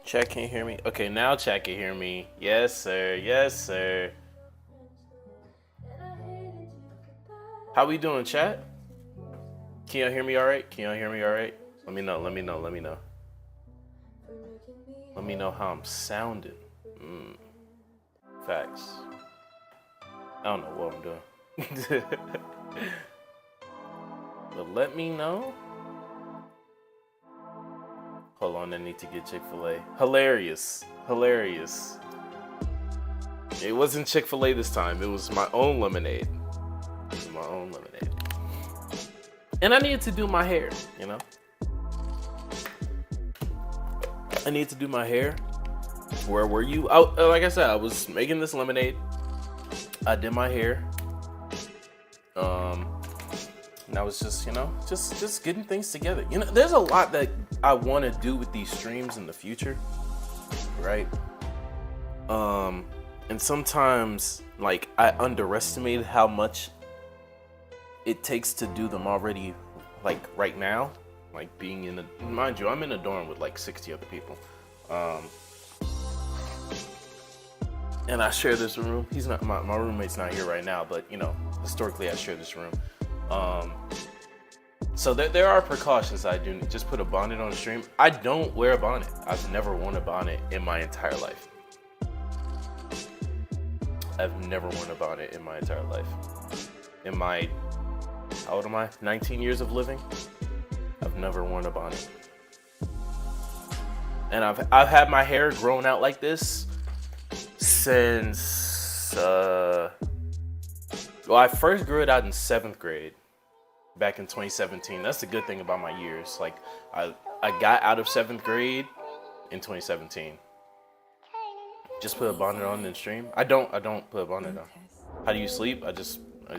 Chat can't hear me. Okay, now chat can hear me. Yes, sir. Yes, sir. How we doing, chat? Can y'all hear me all right? Can y'all hear me all right? Let me know. Let me know. Let me know. Let me know how I'm sounding. Facts. I don't know what I'm doing. But let me know. Hold on, I need to get Chick-fil-A. Hilarious. Hilarious. It wasn't Chick-fil-A this time. It was my own lemonade. It was my own lemonade. And I needed to do my hair, you know? I need to do my hair. Where were you? Like I said, I was making this lemonade. I did my hair. And I was just, you know, just getting things together. You know, there's a lot that I want to do with these streams in the future, right? And sometimes, like, I underestimated how much it takes to do them already, like, right now. Like, being in a, mind you, I'm in a dorm with, like, 60 other people. And I share this room. He's not, my roommate's not here right now, but, you know, historically I share this room. So there are precautions I do. Just put a bonnet on the stream. I don't wear a bonnet. I've never worn a bonnet in my entire life. I've never worn a bonnet in my entire life. In my, how old am I? 19 years of living. I've never worn a bonnet. And I've had my hair grown out like this since, well, I first grew it out in 7th grade. Back in 2017. That's the good thing about my years. Like, I got out of 7th grade in 2017. Just put a bonnet on in the stream. I don't put a bonnet on. How do you sleep? I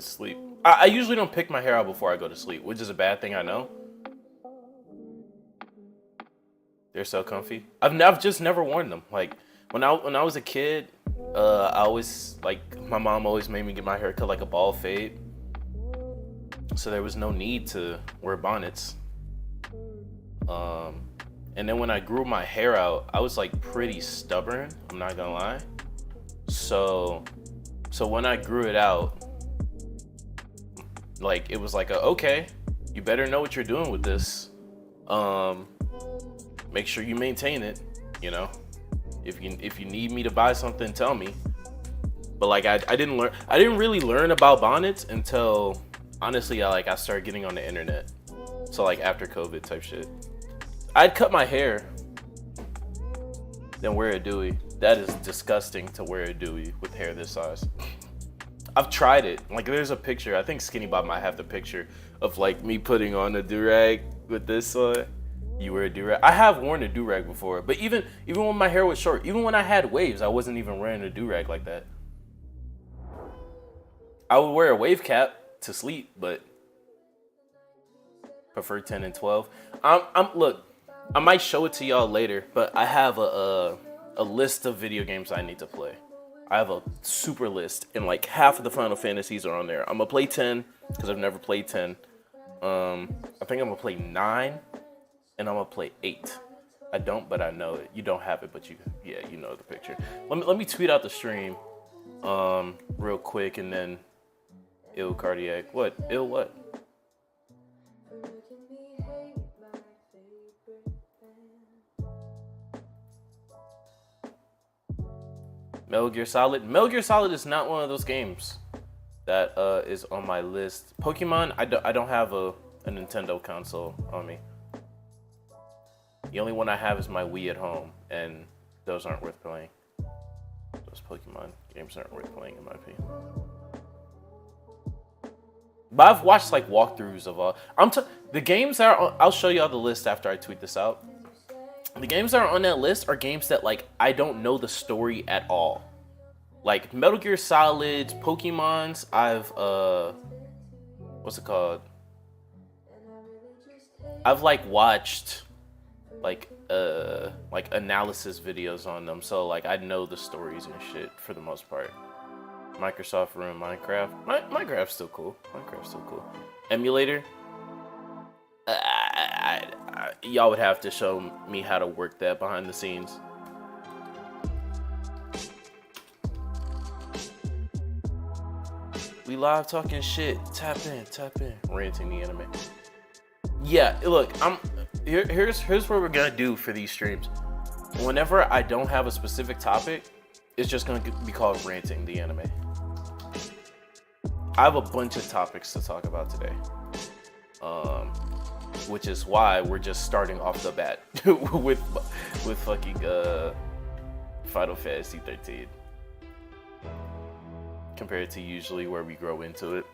sleep. I usually don't pick my hair out before I go to sleep, which is a bad thing, I know. They're so comfy. I've just never worn them. Like, when I was a kid, I always, like, my mom always made me get my hair cut like a bald fade. So there was no need to wear bonnets. And then when I grew my hair out, I was like pretty stubborn, I'm not gonna lie. So when I grew it out, like, it was like, okay, you better know what you're doing with this. Make sure you maintain it, you know? If you need me to buy something, tell me. But like, I didn't really learn about bonnets until, honestly, I started getting on the internet. So like after COVID type shit. I'd cut my hair than wear a Dewey. That is disgusting to wear a Dewey with hair this size. I've tried it. Like, there's a picture. I think Skinny Bob might have the picture of like me putting on a do-rag with this on. You wear a do-rag. I have worn a do-rag before, but even when my hair was short, even when I had waves, I wasn't even wearing a do-rag like that. I would wear a wave cap to sleep, but prefer 10 and 12. Look, I might show it to y'all later, but I have a list of video games I need to play. I have a super list, and like half of the Final Fantasies are on there. I'm gonna play 10 because I've never played 10. I think I'm gonna play 9, and I'm gonna play 8. I don't, but I know it. You don't have it, but you know the picture. Let me tweet out the stream, real quick, and then ill cardiac. What? Ill what? Metal Gear Solid. Metal Gear Solid is not one of those games that is on my list. Pokemon, I don't have a Nintendo console on me. The only one I have is my Wii at home, and those aren't worth playing. Those Pokemon games aren't worth playing in my opinion. But I've watched like walkthroughs of all. The games that are I'll show y'all the list after I tweet this out. The games that are on that list are games that like I don't know the story at all. Like Metal Gear Solid, Pokemon's, I've what's it called? I've like watched like analysis videos on them, so like I know the stories and shit for the most part. Microsoft ruined Minecraft. Minecraft's still cool. Emulator. Y'all would have to show me how to work that behind the scenes. We live talking shit. Tap in. Ranting the anime. Yeah, look, here's what we're gonna do for these streams. Whenever I don't have a specific topic, it's just gonna be called Ranting the Anime. I have a bunch of topics to talk about today. Which is why we're just starting off the bat with fucking Final Fantasy 13. Compared to usually where we grow into it.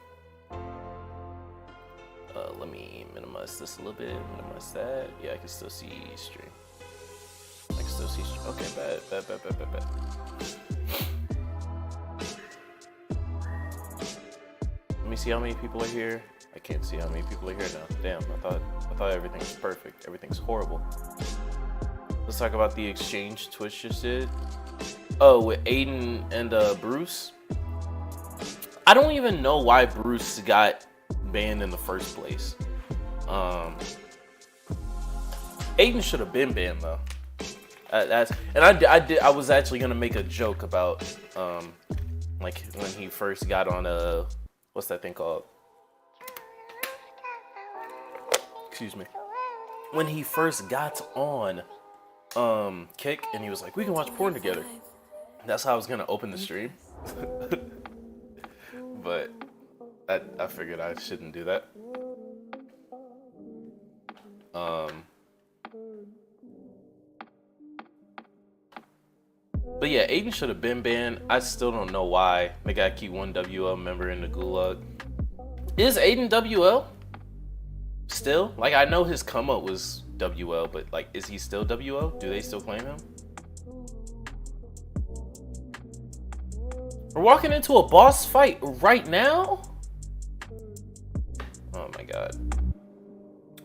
Let me minimize this a little bit, minimize that. Yeah, I can still see stream. Okay, bad. Let me see how many people are here. I can't see how many people are here now. Damn, I thought everything was perfect. Everything's horrible. Let's talk about the exchange Twitch just did. Oh, with Aiden and Bruce. I don't even know why Bruce got banned in the first place. Aiden should have been banned though. I was actually gonna make a joke about like when he first got on what's that thing called? Excuse me. When he first got on Kick and he was like, we can watch porn together. That's how I was gonna open the stream. But I figured I shouldn't do that. But yeah, Aiden should have been banned. I still don't know why. They gotta keep one WL member in the gulag. Is Aiden WL? Still? Like, I know his come up was WL, but like, is he still WL? Do they still claim him? We're walking into a boss fight right now? Oh my god.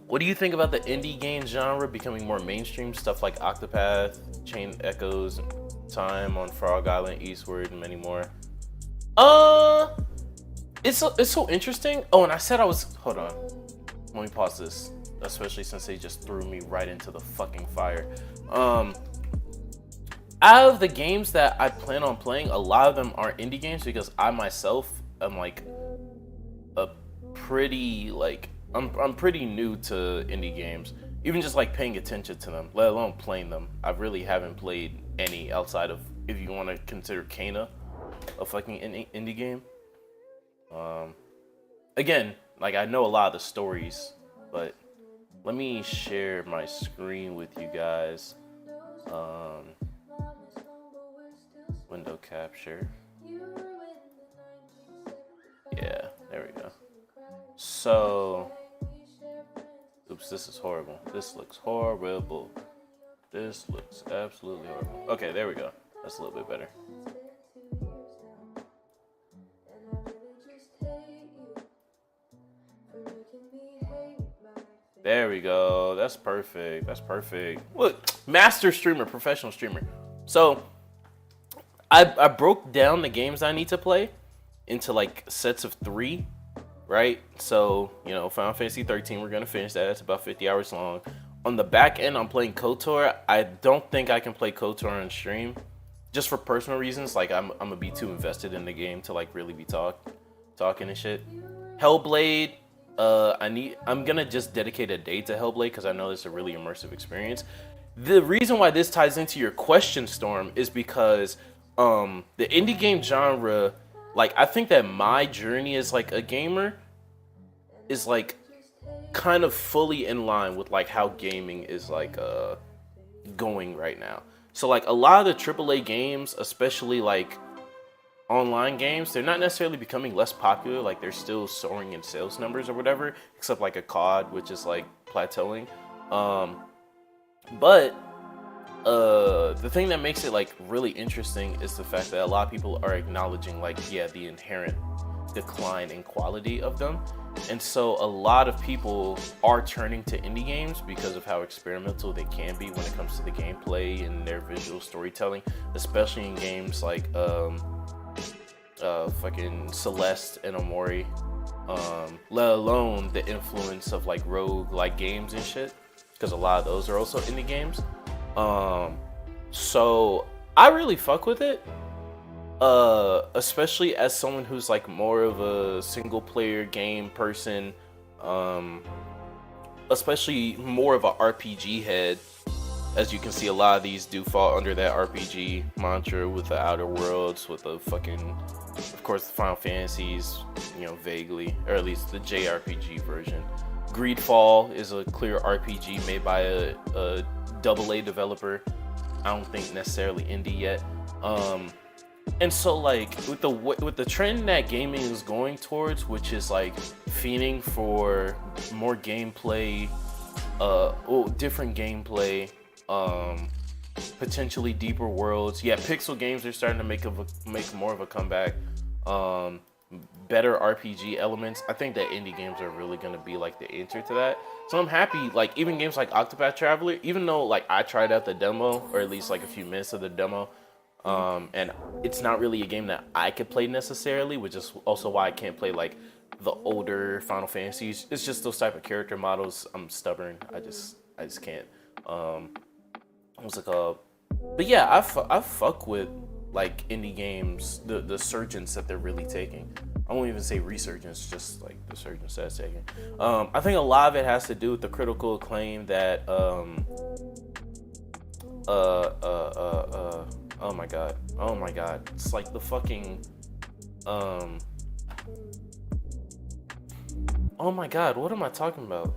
What do you think about the indie game genre becoming more mainstream? Stuff like Octopath, Chain Echoes, Time on Frog Island, Eastward, and many more. It's so interesting. Oh, and I said hold on. Let me pause this, especially since they just threw me right into the fucking fire. Out of the games that I plan on playing, a lot of them are indie games because I myself am like I'm pretty new to indie games. Even just like paying attention to them, let alone playing them. I really haven't played any outside of, if you want to consider Kana a fucking indie game. Again, like I know a lot of the stories, but Let me share my screen with you guys. Um, Window capture. Yeah, there we go. So, oops, this is horrible. This looks horrible. This looks absolutely horrible. Okay, there we go. That's a little bit better. There we go. That's perfect. That's perfect. Look, master streamer, professional streamer. So, I broke down the games I need to play into like sets of 3, right? So, Final Fantasy 13, we're gonna finish that. It's about 50 hours long. On the back end, I'm playing KOTOR. I don't think I can play KOTOR on stream, just for personal reasons. Like I'm gonna be too invested in the game to like really be talking and shit. Hellblade. I'm gonna just dedicate a day to Hellblade because I know it's a really immersive experience. The reason why this ties into your question, Storm, is because the indie game genre, like I think that my journey as like a gamer is like kind of fully in line with like how gaming is like going right now. So like a lot of the AAA games, especially like online games, they're not necessarily becoming less popular. Like they're still soaring in sales numbers or whatever, except like a COD, which is like plateauing. But the thing that makes it like really interesting is the fact that a lot of people are acknowledging like, yeah, the inherent decline in quality of them. And so a lot of people are turning to indie games because of how experimental they can be when it comes to the gameplay and their visual storytelling, especially in games like fucking Celeste and Omori, let alone the influence of like rogue like games and shit, because a lot of those are also indie games. So I really fuck with it, especially as someone who's like more of a single player game person, especially more of a RPG head. As you can see, a lot of these do fall under that RPG mantra with the Outer Worlds, with the fucking, of course, the Final Fantasies, vaguely, or at least the JRPG version. Greedfall is a clear RPG made by a AA developer. I don't think necessarily indie yet. And so like with the trend that gaming is going towards, which is like fiending for more gameplay, different gameplay, potentially deeper worlds. Yeah, pixel games are starting to make more of a comeback. Better RPG elements. I think that indie games are really gonna be like the answer to that. So I'm happy, like even games like Octopath Traveler, even though like I tried out the demo, or at least like a few minutes of the demo, and it's not really a game that I could play necessarily, which is also why I can't play like the older Final Fantasies. It's just those type of character models. I'm stubborn. I just can't. What's it called? But yeah, I fuck with like indie games, the resurgence that they're really taking. I won't even say resurgence, just like the resurgence that's taking. I think a lot of it has to do with the critical acclaim that oh my god, it's like the fucking oh my god, what am I talking about?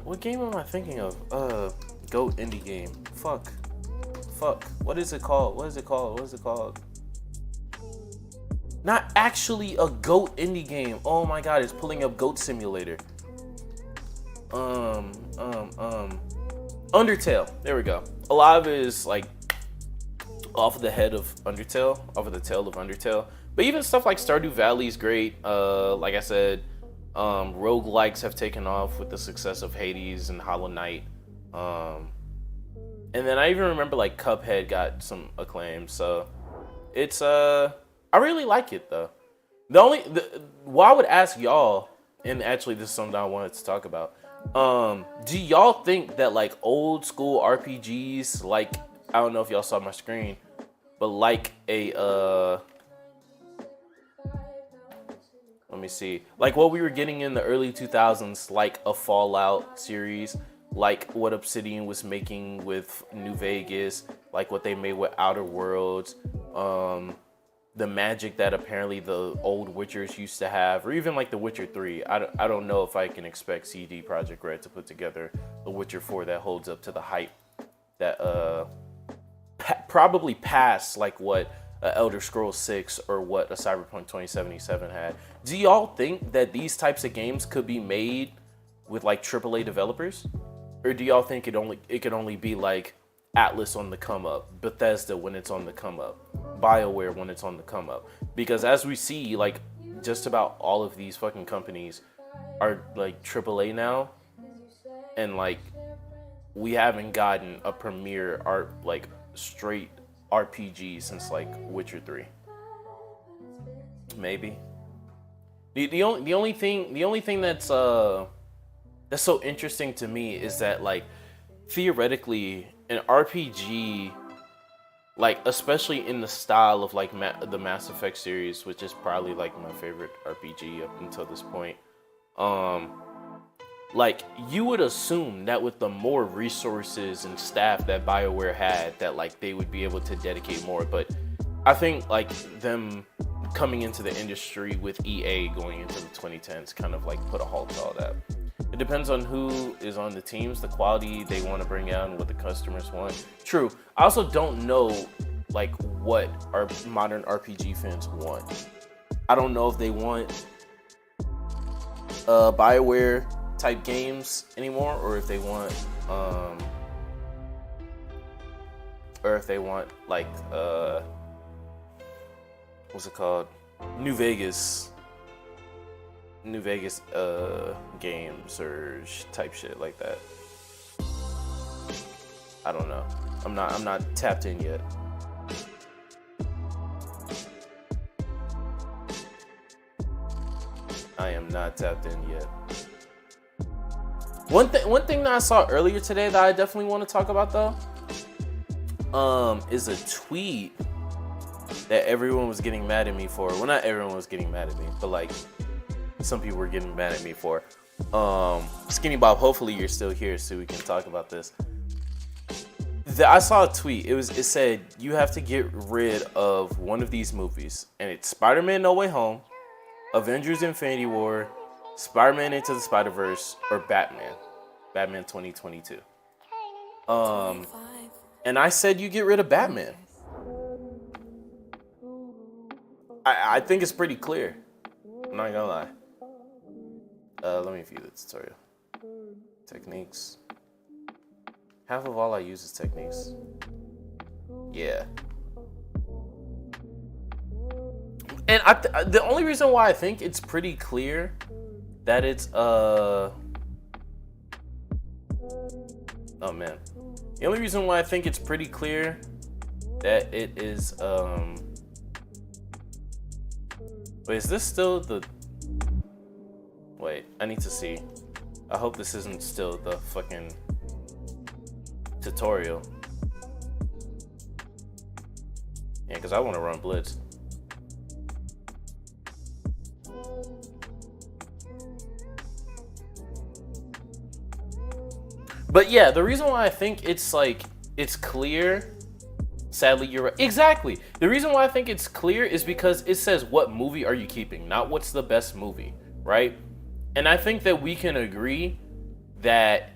What game am I thinking of? GOAT indie game. Fuck. What is it called? Not actually a GOAT indie game. Oh my god, it's pulling up Goat Simulator. Undertale. There we go. A lot of it is like off of the tail of Undertale. But even stuff like Stardew Valley is great. Like I said, roguelikes have taken off with the success of Hades and Hollow Knight. And then I even remember like Cuphead got some acclaim. So it's I really like it though. What I would ask y'all, and actually this is something I wanted to talk about. Do y'all think that like old school RPGs, like I don't know if y'all saw my screen, but like a let me see, like what we were getting in the early 2000s, like a Fallout series, like what Obsidian was making with New Vegas, like what they made with Outer Worlds, the magic that apparently the old Witchers used to have, or even like The Witcher 3. I don't know if I can expect CD Projekt Red to put together The Witcher 4 that holds up to the hype that probably past like what Elder Scrolls 6 or what a Cyberpunk 2077 had. Do y'all think that these types of games could be made with like AAA developers? Or do y'all think it could only be like Atlas on the come up, Bethesda when it's on the come up, BioWare when it's on the come up? Because as we see, like just about all of these fucking companies are like AAA now, and like we haven't gotten a premier art like straight RPG since like Witcher 3. Maybe. The only thing that's so interesting to me is that like theoretically an RPG, like especially in the style of like the Mass Effect series, which is probably like my favorite RPG up until this point, like you would assume that with the more resources and staff that BioWare had, that like they would be able to dedicate more. But I think like them coming into the industry with EA going into the 2010s kind of like put a halt to all that. It depends on who is on the teams, the quality they want to bring out, and what the customers want. True. I also don't know like what our modern RPG fans want. I don't know if they want BioWare type games anymore, or if they want like what's it called? New Vegas games or type shit like that. I don't know. I'm not tapped in yet. I am not tapped in yet. One thing that I saw earlier today that I definitely want to talk about though, is a tweet that everyone was getting mad at me for. Well, not everyone was getting mad at me, but like some people were getting mad at me for. Skinny Bob, hopefully you're still here so we can talk about this. I saw a tweet. It said you have to get rid of one of these movies, and it's Spider-Man No Way Home, Avengers Infinity War, Spider-Man Into the Spider-Verse, or Batman 2022. And I said you get rid of Batman. I think it's pretty clear. I'm not gonna lie. Let me view the tutorial. Techniques. Half of all I use is techniques. Yeah. And the only reason why I think it's pretty clear that it's oh man. The only reason why I think it's pretty clear that it is wait, is this still the wait, I need to see. I hope this isn't still the fucking tutorial. Yeah, because I want to run Blitz. But yeah, the reason why I think it's like, it's clear, sadly you're right. Exactly. The reason why I think it's clear is because it says what movie are you keeping, not what's the best movie, right? And I think that we can agree that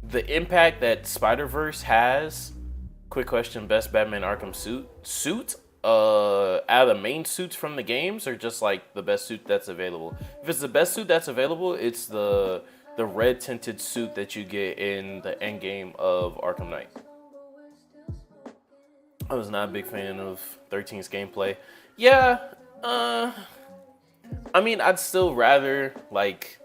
the impact that Spider-Verse has, quick question, best Batman Arkham suit out of the main suits from the games, or just like the best suit that's available? If it's the best suit that's available, it's the red tinted suit that you get in the end game of Arkham Knight. I was not a big fan of 13's gameplay. Yeah, I mean, I'd still rather like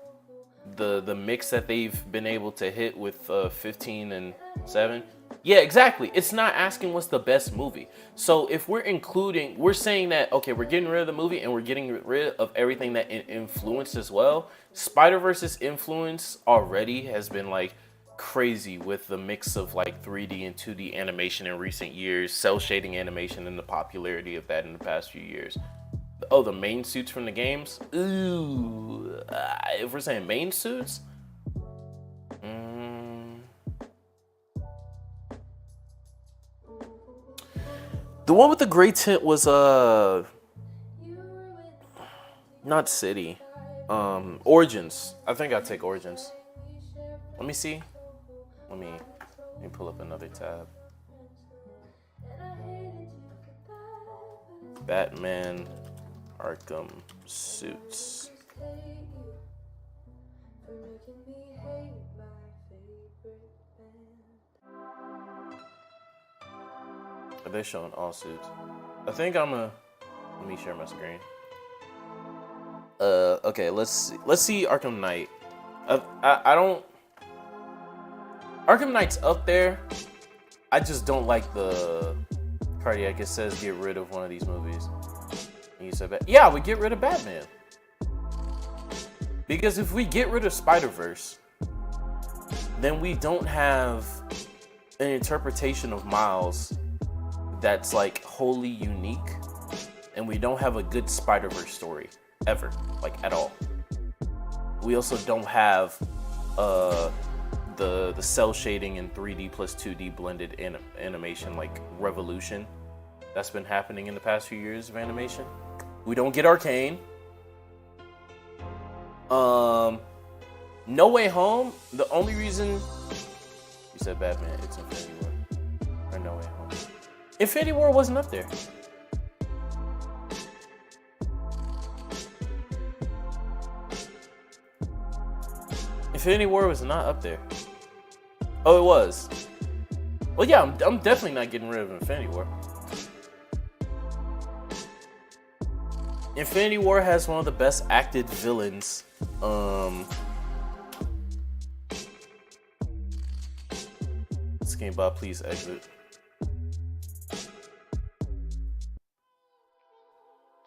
the mix that they've been able to hit with 15 and 7. Yeah, exactly. It's not asking what's the best movie. So if we're saying that, okay, we're getting rid of the movie and we're getting rid of everything that it influenced as well. Spider-Verse's influence already has been like crazy with the mix of like 3D and 2D animation in recent years, cell shading animation, and the popularity of that in the past few years. Oh, the main suits from the games? Ooh, if we're saying main suits, the one with the gray tint was Not City. Origins. I think I'd take Origins. Let me see. Let me pull up another tab. Batman Arkham Suits. Are they showing all suits? I think I'm a. Let me share my screen. Okay, let's see Arkham Knight. I don't. Arkham Knight's up there. I just don't like the cardiac. It says get rid of one of these movies. And you said, yeah, we get rid of Batman. Because if we get rid of Spider-Verse, then we don't have an interpretation of Miles that's like wholly unique, and we don't have a good Spider-Verse story ever, like at all. We also don't have the cell shading in 3D plus 2D blended animation like revolution that's been happening in the past few years of animation. We don't get Arcane. No Way Home. The only reason you said Batman, it's Infinity War or No Way Home. Infinity War wasn't up there. Infinity War was not up there. Oh, it was. Well, yeah, I'm definitely not getting rid of Infinity War. Infinity War has one of the best acted villains. This Bob, please exit.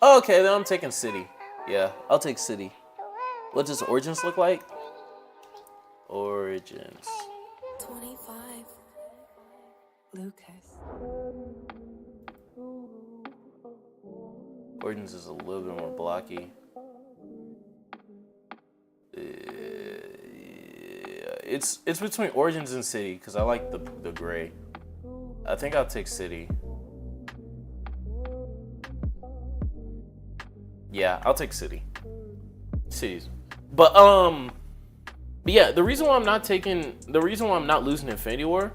Okay, then I'm taking City. Yeah, I'll take City. What does Origins look like? Origins. 25. Lucas. Origins is a little bit more blocky. It's between Origins and City because I like the gray. I think I'll take City. Yeah, I'll take City. Cities. But yeah, the reason why I'm not losing Infinity War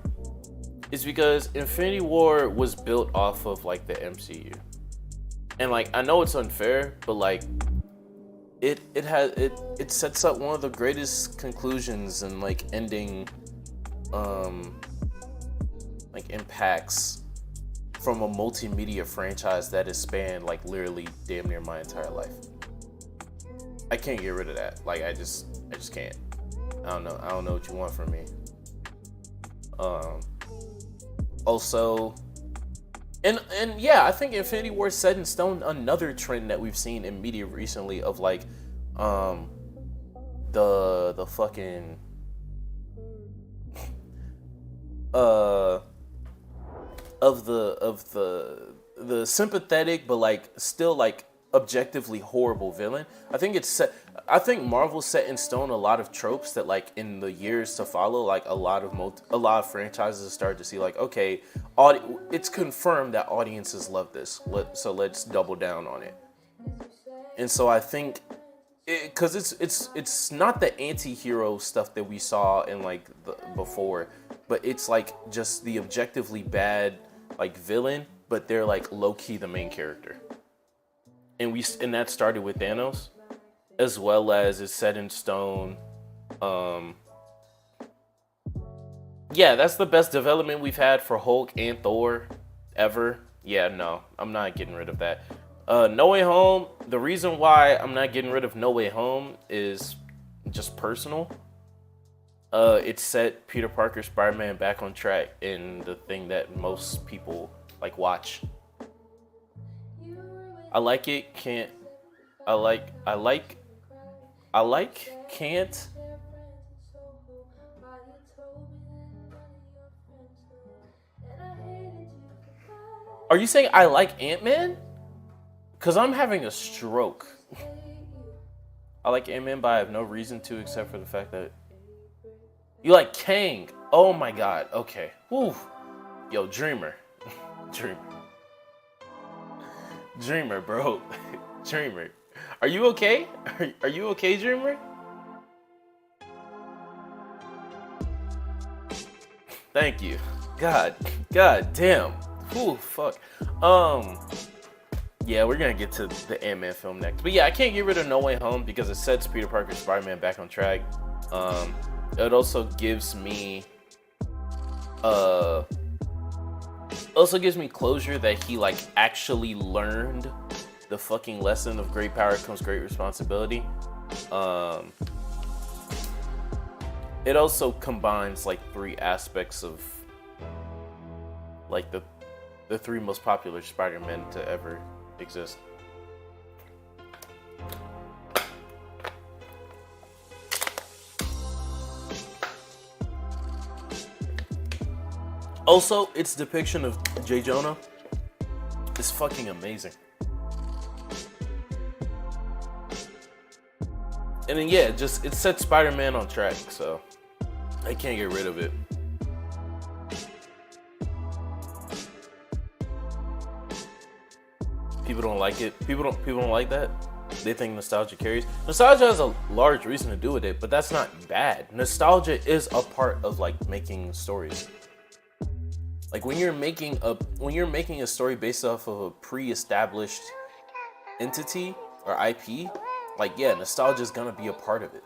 is because Infinity War was built off of like the MCU. And like I know it's unfair, but like it sets up one of the greatest conclusions and like ending like impacts from a multimedia franchise that has spanned like literally damn near my entire life. I can't get rid of that. Like I just can't. I don't know what you want from me. Also, and yeah, I think Infinity War set in stone another trend that we've seen in media recently of like the fucking of the sympathetic but like still like objectively horrible villain. I think Marvel set in stone a lot of tropes that like in the years to follow, like a lot of franchises started to see like, okay, it's confirmed that audiences love this, so let's double down on it. And so I think because it's not the anti-hero stuff that we saw in like before, but it's like just the objectively bad like villain, but they're like low-key the main character. And that started with Thanos, as well as it's set in stone. Yeah, that's the best development we've had for Hulk and Thor ever. Yeah, no, I'm not getting rid of that. No Way Home, the reason why I'm not getting rid of No Way Home is just personal. It set Peter Parker Spider-Man back on track in the thing that most people like watch. I like it, can't. I like, can't. Are you saying I like Ant-Man? Because I'm having a stroke. I like Ant-Man, but I have no reason to except for the fact that... You like Kang? Oh my god, okay. Whew. Yo, Dreamer. Dreamer, bro. Dreamer. Are you okay? Are you okay, Dreamer? Thank you. God damn. Ooh, fuck. Yeah, we're gonna get to the Ant-Man film next. But yeah, I can't get rid of No Way Home because it sets Peter Parker's Spider-Man back on track. It also gives me closure that he like actually learned the fucking lesson of great power comes great responsibility. It also combines like three aspects of like the three most popular Spider-Men to ever exist. Also, its depiction of J. Jonah is fucking amazing. And then yeah, it sets Spider-Man on track, so I can't get rid of it. People don't like it. People don't like that. They think nostalgia carries. Nostalgia has a large reason to do with it, but that's not bad. Nostalgia is a part of like making stories. Like when you're making a story based off of a pre-established entity or IP, like yeah, nostalgia is gonna be a part of it.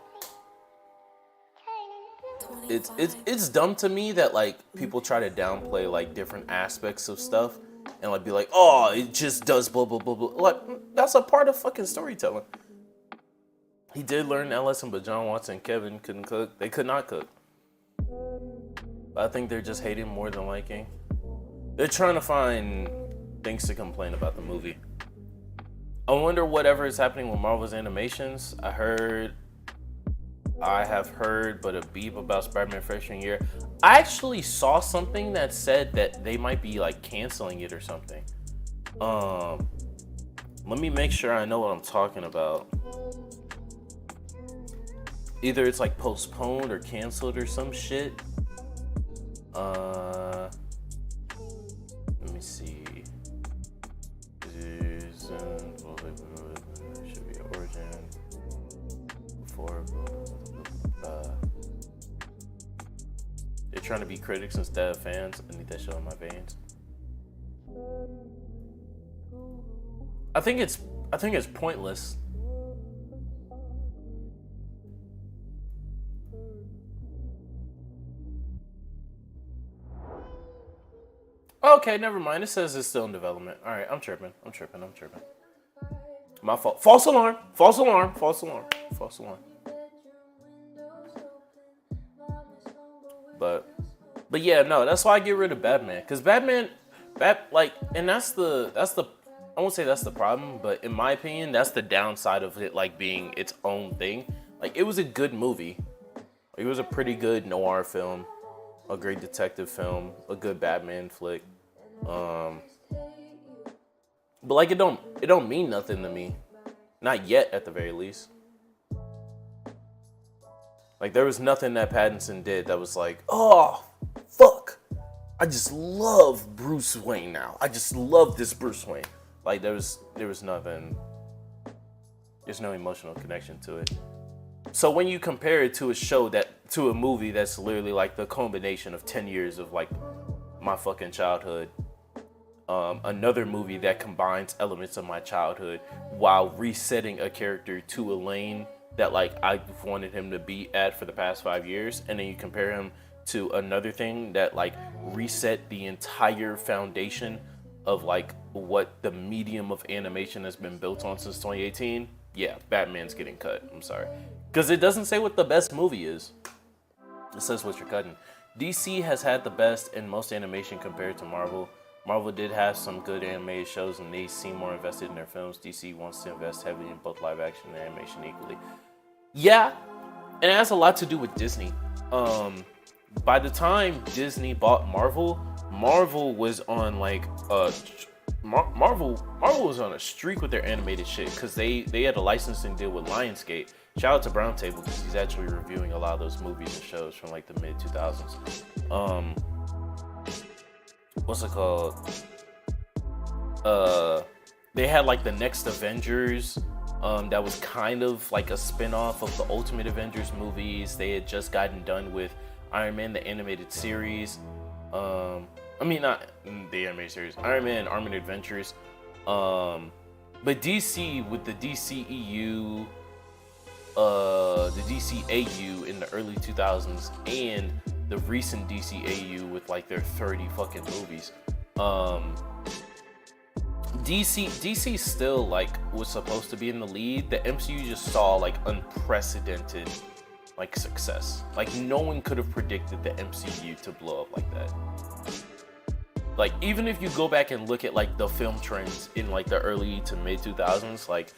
It's dumb to me that like people try to downplay like different aspects of stuff and like be like, oh, it just does blah blah blah blah. Like that's a part of fucking storytelling. He did learn that lesson, but John Watson and Kevin couldn't cook. They could not cook. I think they're just hating more than liking. They're trying to find things to complain about the movie. I wonder whatever is happening with Marvel's animations. I have heard but a beep about Spider-Man freshman year. I actually saw something that said that they might be like canceling it or something. Let me make sure I know what I'm talking about. Either it's like postponed or canceled or some shit. Let me see. Should be origin before. They're trying to be critics instead of fans. I need that shit in my veins. I think it's pointless. Okay, never mind. It says it's still in development. All right, I'm tripping. My fault. False alarm. But yeah, no, that's why I get rid of Batman. Cause and that's the I won't say that's the problem, but in my opinion, that's the downside of it like being its own thing. Like it was a good movie. It was a pretty good noir film, a great detective film, a good Batman flick. But like it don't mean nothing to me. Not yet, at the very least. Like there was nothing that Pattinson did that was like, oh fuck, I just love Bruce Wayne now. I just love this Bruce Wayne. Like there was nothing. There's no emotional connection to it. So when you compare it to a movie that's literally like the combination of 10 years of like my fucking childhood, another movie that combines elements of my childhood while resetting a character to a lane that like I wanted him to be at for the past 5 years, and then you compare him to another thing that like reset the entire foundation of like what the medium of animation has been built on since 2018. Yeah, Batman's getting cut. I'm sorry. Because it doesn't say what the best movie is. It says what you're cutting. DC has had the best and most animation compared to Marvel. Marvel did have some good animated shows and they seem more invested in their films. DC wants to invest heavily in both live action and animation equally. Yeah, and it has a lot to do with Disney. By the time Disney bought Marvel, Marvel was on like Marvel was on a streak with their animated shit because they had a licensing deal with Lionsgate. Shout out to Brown Table because he's actually reviewing a lot of those movies and shows from like the mid 2000s. What's it called? They had like the next Avengers. That was kind of like a spin-off of the Ultimate Avengers movies. They had just gotten done with Iron Man, the animated series. Not the animated series. Iron Man, Armored Adventures. But DC, with the DCEU, the DCAU in the early 2000s, and the recent DCAU with like their 30 fucking movies. DC still like was supposed to be in the lead. The MCU just saw like unprecedented like success. Like no one could have predicted the MCU to blow up like that. Like even if you go back and look at like the film trends in like the early to mid 2000s, like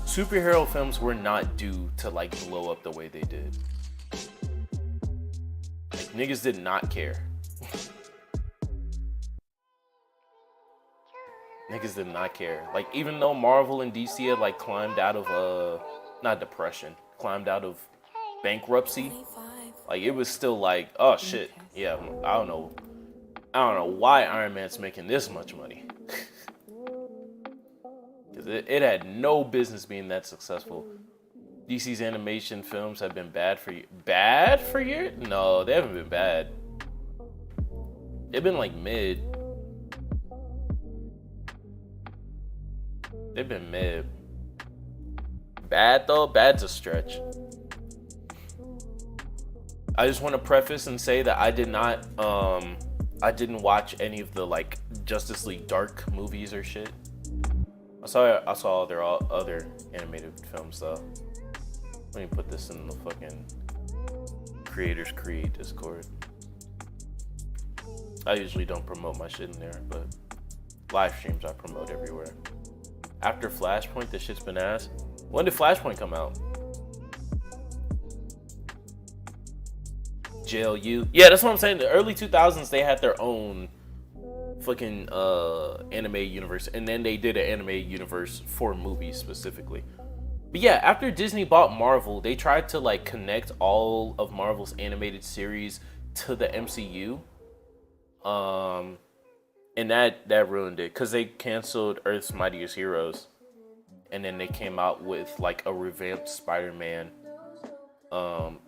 superhero films were not due to like blow up the way they did. Like niggas did not care. Niggas did not care. Like even though Marvel and DC had like climbed out of not depression, climbed out of bankruptcy, like it was still like, oh shit, yeah, I don't know why Iron Man's making this much money. Because it had no business being that successful. DC's animation films have been bad for years? No, they haven't been bad. They've been like mid. They've been mid. Bad though? Bad's a stretch. I just want to preface and say that I didn't watch any of the like Justice League Dark movies or shit. I saw their other animated films though. Let me put this in the fucking Creators Create Discord. I usually don't promote my shit in there, but live streams I promote everywhere. After Flashpoint, this shit's been ass. When did Flashpoint come out? JLU. Yeah, that's what I'm saying. The early 2000s, they had their own fucking anime universe, and then they did an anime universe for movies specifically. But yeah, after Disney bought Marvel, they tried to like connect all of Marvel's animated series to the MCU. And that ruined it because they canceled Earth's Mightiest Heroes, and then they came out with like a revamped Spider-Man,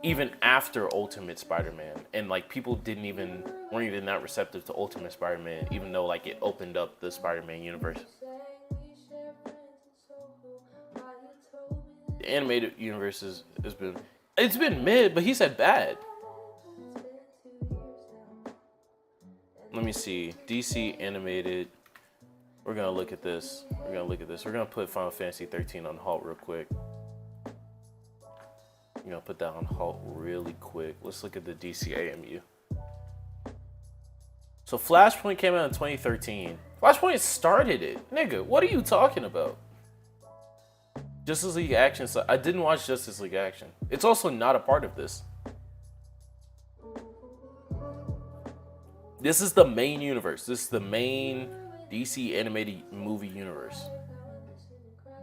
even after Ultimate Spider-Man, and like people weren't even that receptive to Ultimate Spider-Man, even though like it opened up the Spider-Man universe. The animated universe has been mid, but he said bad. Let me see. DC animated. We're gonna look at this. We're gonna put Final Fantasy 13 on halt real quick. We're gonna put that on halt really quick. Let's look at the DC AMU. So Flashpoint came out in 2013. Flashpoint started it. Nigga, what are you talking about? Justice League Action. So I didn't watch Justice League Action. It's also not a part of this. This is the main universe. This is the main DC animated movie universe.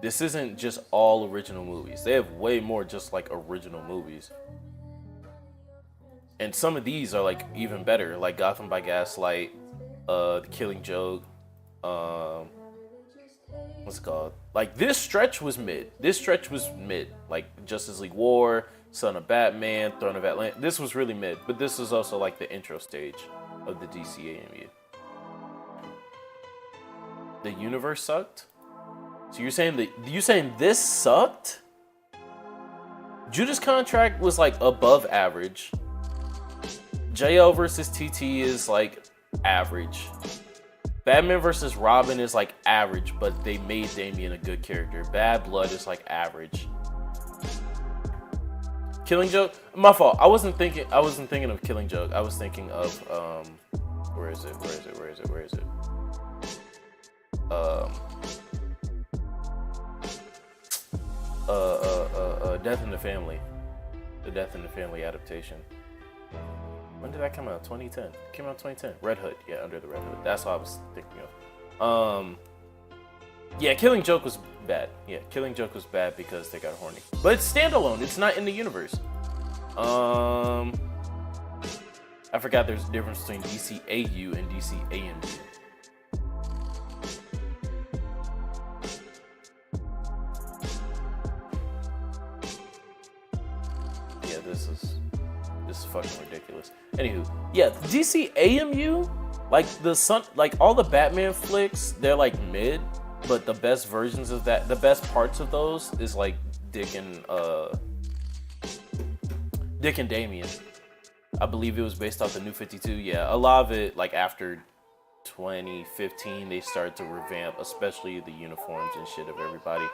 This isn't just all original movies. They have way more just like original movies. And some of these are like even better, like Gotham by Gaslight, The Killing Joke, what's it called? Like this stretch was mid. Like Justice League War, Son of Batman, Throne of Atlantis. This was really mid, but this is also like the intro stage of the DCAMU. The universe sucked? So you're saying this sucked? Judas Contract was like above average. JL versus TT is like average. Batman versus Robin is like average, but they made Damian a good character. Bad Blood is like average. Killing Joke, my fault. I wasn't thinking of Killing Joke. I was thinking of where is it? Death in the Family. The Death in the Family adaptation. When did that come out? 2010. It came out 2010. Red Hood. Yeah, Under the Red Hood. That's what I was thinking of. Yeah, Killing Joke was bad. Yeah, Killing Joke was bad because they got horny. But it's standalone. It's not in the universe. I forgot there's a difference between DCAU and DCAMU. DC AMU, like like all the Batman flicks, they're like mid, but the best versions of the best parts of those is like Dick and Damian. I believe it was based off the New 52. Yeah, a lot of it, like after 2015, they started to revamp, especially the uniforms and shit of everybody,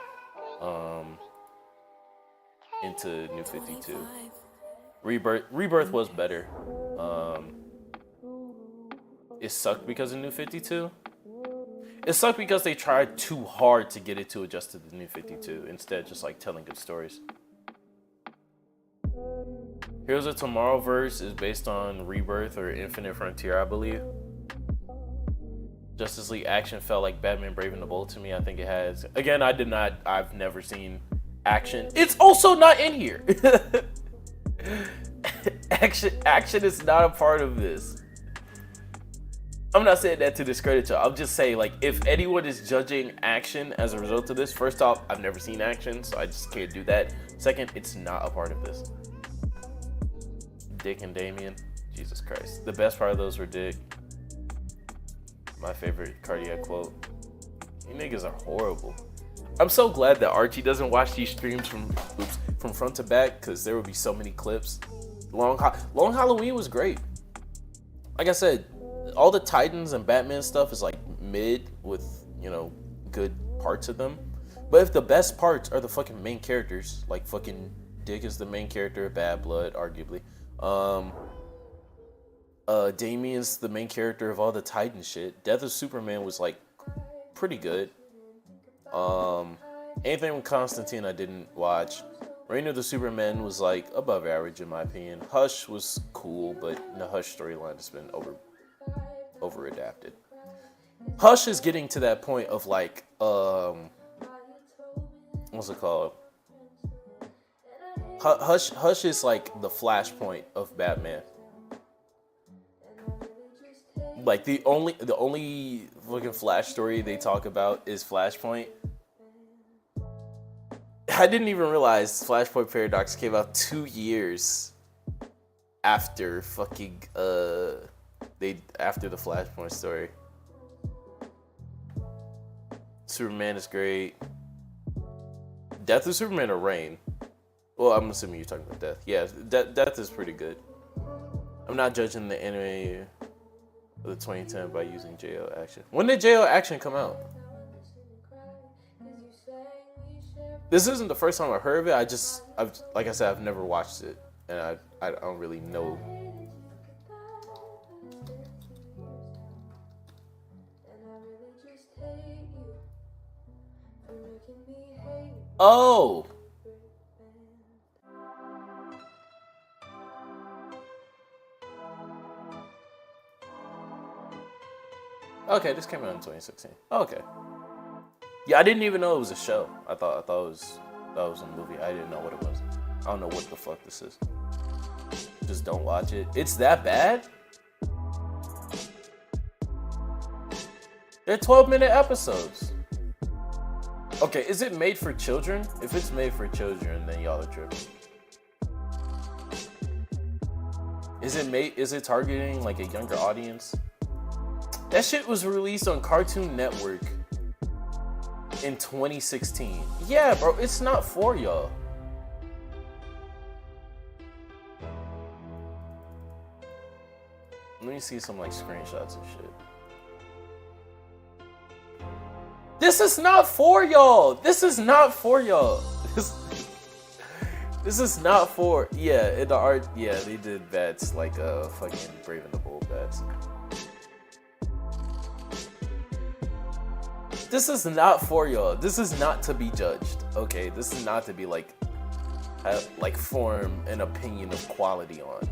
into New 52. Rebirth was better. It sucked because of New 52. It sucked because they tried too hard to get it to adjust to the New 52 instead of just like telling good stories. Heroes of Tomorrowverse is based on Rebirth or Infinite Frontier, I believe. Justice League Action felt like Batman Brave and the Bold to me. I think it has. Again, I've never seen Action. It's also not in here. Action is not a part of this. I'm not saying that to discredit y'all. I'm just saying, like, if anyone is judging Action as a result of this, first off, I've never seen Action, so I just can't do that. Second, it's not a part of this. Dick and Damian, Jesus Christ. The best part of those were Dick. My favorite cardiac quote. You niggas are horrible. I'm so glad that Archie doesn't watch these streams from front to back, because there would be so many clips. Long Halloween was great. Like I said, all the Titans and Batman stuff is like mid with, you know, good parts of them. But if the best parts are the fucking main characters, like fucking Dick is the main character of Bad Blood, arguably. Damien's the main character of all the Titan shit. Death of Superman was like pretty good. Anything with Constantine I didn't watch. Reign of the Superman was like above average in my opinion. Hush was cool, but the Hush storyline has been over adapted. Hush is getting to that point of like what's it called? Hush is like the Flashpoint of Batman. Like the only fucking Flash story they talk about is Flashpoint. I didn't even realize Flashpoint Paradox came out 2 years after fucking after the Flashpoint story. Superman is great. Death of Superman or Reign? Well, I'm assuming you're talking about Death. Yeah, Death is pretty good. I'm not judging the anime of the 2010 by using JO Action. When did JO Action come out? This isn't the first time I've heard of it. Like I said, I've never watched it, and I don't really know. Oh. Okay, this came out in 2016. Oh, okay. Yeah, I didn't even know it was a show. I thought it was a movie. I didn't know what it was. I don't know what the fuck this is. Just don't watch it. It's that bad? They're 12-minute episodes. Okay, is it made for children? If it's made for children, then y'all are tripping. Is it targeting like a younger audience? That shit was released on Cartoon Network in 2016. Yeah, bro, it's not for y'all. Let me see some like screenshots and shit. This is not for y'all. This is not for y'all. This is not for, yeah, in the art, yeah, they did bats like fucking Brave and the Bold bats. This is not for y'all. This is not to be judged, okay? This is not to be like form an opinion of quality on.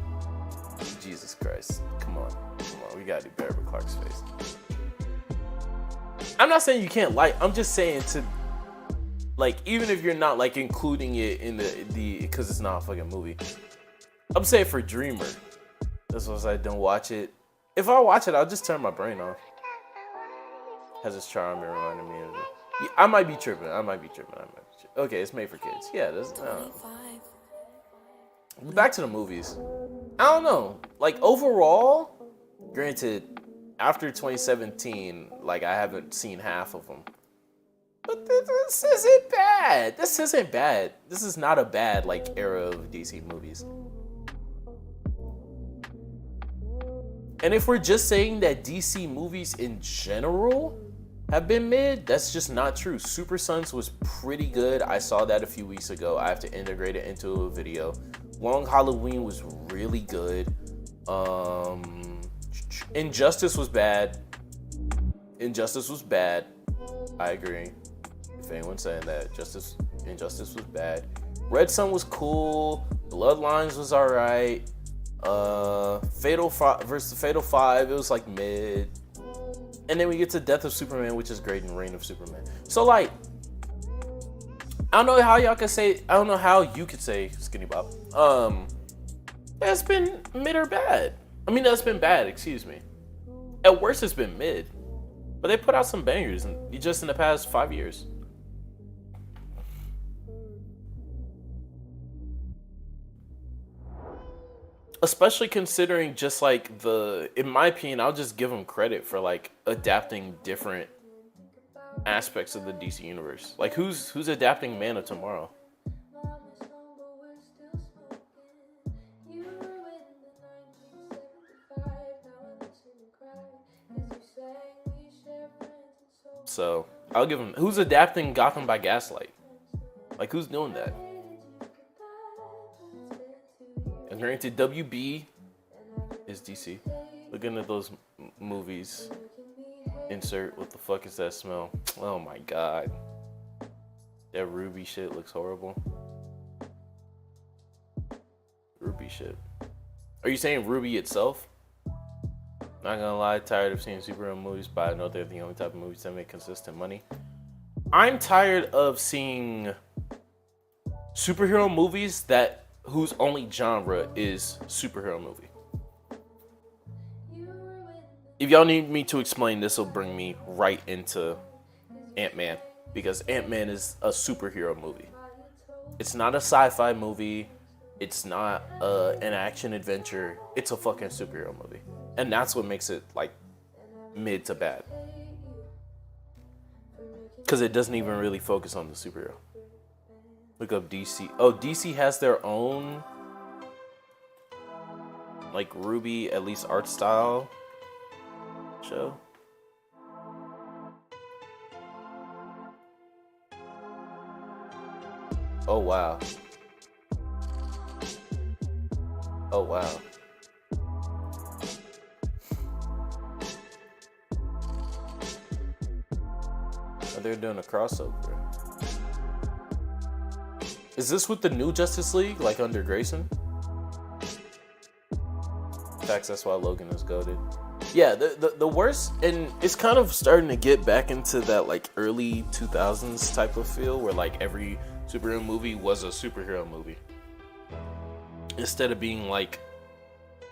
Jesus Christ. Come on. We gotta do better with Clark's face. I'm not saying you can't like, I'm just saying to, like, even if you're not, like, including it in the because it's not a fucking movie. I'm saying for Dreamer. That's what I said, don't watch it. If I watch it, I'll just turn my brain off. Has its charm and reminded me of it. Yeah, I might be tripping. Okay, it's made for kids. Yeah, that's, back to the movies. I don't know. Like, overall, Granted, after 2017, like I haven't seen half of them. But this isn't bad. This isn't bad. This is not a bad like era of DC movies. And if we're just saying that DC movies in general have been mid, that's just not true. Super Sons was pretty good. I saw that a few weeks ago. I have to integrate it into a video. Long Halloween was really good. Injustice was bad. Injustice was bad. I agree. If anyone's saying that, Injustice was bad. Red Sun was cool. Bloodlines was alright. Fatal 5 versus Fatal 5, it was like mid. And then we get to Death of Superman, which is great, and Reign of Superman. So like, I don't know how y'all could say, I don't know how you could say Skinny Bob. That's been mid or bad. I mean, that's been bad, excuse me. At worst, it's been mid. But they put out some bangers just in the past 5 years. Especially considering just like in my opinion, I'll just give them credit for like adapting different aspects of the DC universe. Like who's adapting Man of Tomorrow? So I'll give him. Who's adapting Gotham by Gaslight? Like who's doing that? And granted, WB is DC. Looking at those movies. Insert. What the fuck is that smell? Oh my god. That Ruby shit looks horrible. Ruby shit. Are you saying Ruby itself? Not gonna lie, tired of seeing superhero movies, but I know they're the only type of movies that make consistent money. I'm tired of seeing superhero movies whose only genre is superhero movie. If y'all need me to explain, this will bring me right into Ant-Man, because Ant-Man is a superhero movie. It's not a sci-fi movie. It's not an action adventure. It's a fucking superhero movie. And that's what makes it like mid to bad. Because it doesn't even really focus on the superhero. Look up DC. Oh, DC has their own like Ruby, at least art style show. Oh wow. Oh wow. Oh, they're doing a crossover. Is this with the new Justice League, like under Grayson? Facts, that's why Logan is goated. Yeah, the worst, and it's kind of starting to get back into that like early 2000s type of feel where like every superhero movie was a superhero movie. Instead of being like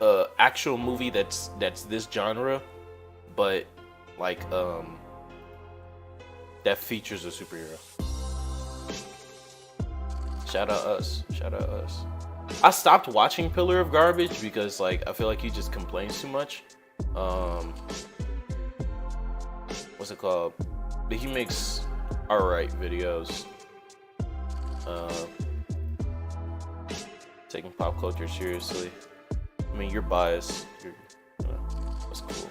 a actual movie that's this genre, but like that features a superhero. Shout out us. Shout out us. I stopped watching Pillar of Garbage because like I feel like he just complains too much. What's it called? But he makes alright videos. Taking pop culture seriously. I mean, you're biased. That's cool.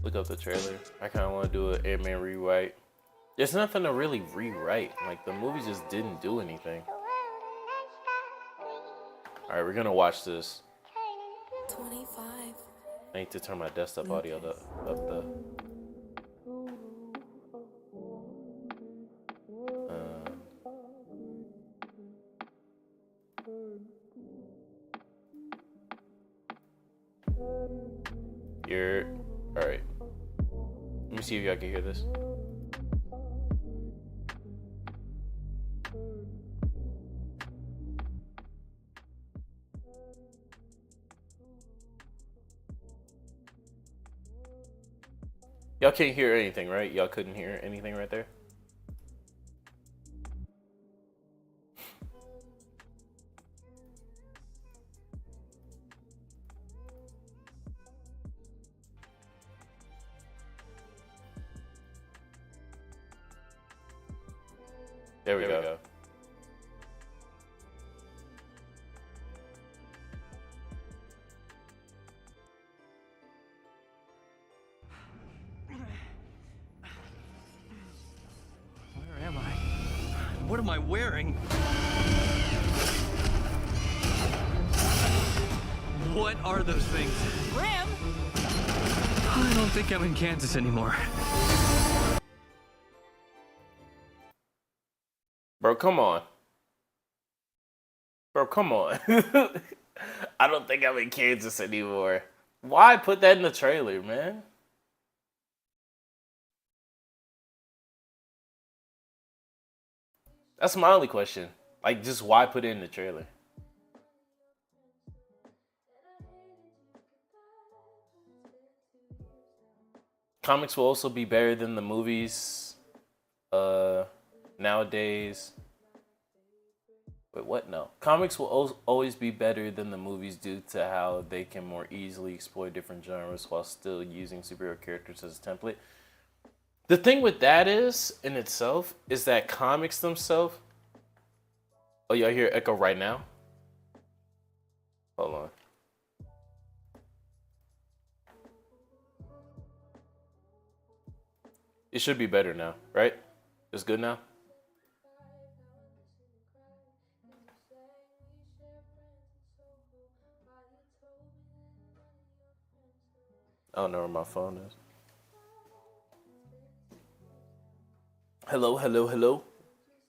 Look up the trailer. I kind of want to do an Ant-Man rewrite. There's nothing to really rewrite. Like, the movie just didn't do anything. Alright, we're gonna watch this. 25. I need to turn my desktop audio up though. Alright. Let me see if y'all can hear this. Y'all can't hear anything, right? Y'all couldn't hear anything right there? There we go. Where am I? What am I wearing? What are those things? Graham! I don't think I'm in Kansas anymore. Bro, come on. Bro, come on. I don't think I'm in Kansas anymore. Why put that in the trailer, man? That's my only question. Like, just why put it in the trailer? Comics will also be better than the movies nowadays. Wait, what? No. Comics will always be better than the movies due to how they can more easily explore different genres while still using superhero characters as a template. The thing with that is, in itself, is that comics themselves. Oh, y'all hear echo right now? Hold on. It should be better now, right? It's good now? I don't know where my phone is. Hello, hello, hello.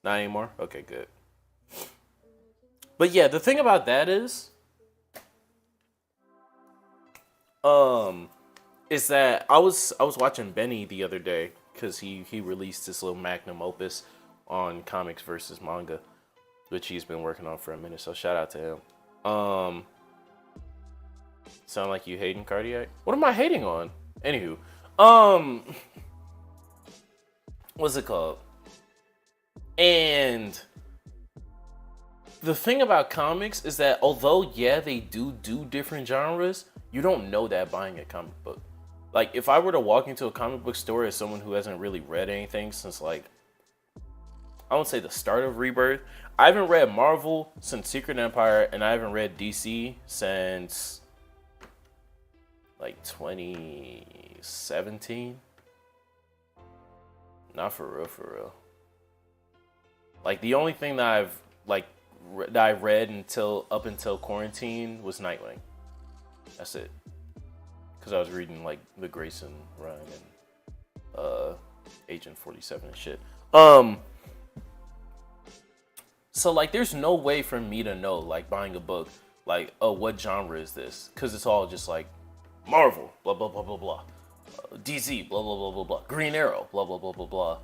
Not anymore? Okay, good. But yeah, the thing about that is that I was watching Benny the other day because he released this little magnum opus on comics versus manga, which he's been working on for a minute. So shout out to him. Sound like you hating Cardiac? What am I hating on? Anywho, what's it called? And the thing about comics is that although yeah they do different genres, you don't know that buying a comic book. Like if I were to walk into a comic book store as someone who hasn't really read anything since like I won't say the start of Rebirth. I haven't read Marvel since Secret Empire, and I haven't read DC since like 2017. Not for real. Like the only thing that I've like that I read up until quarantine was Nightwing. That's it. Because I was reading like the Grayson run and Agent 47 and shit. So like there's no way for me to know like buying a book like oh what genre is this? Because it's all just like Marvel blah blah blah blah blah, DC blah blah blah blah blah, Green Arrow blah blah blah blah blah.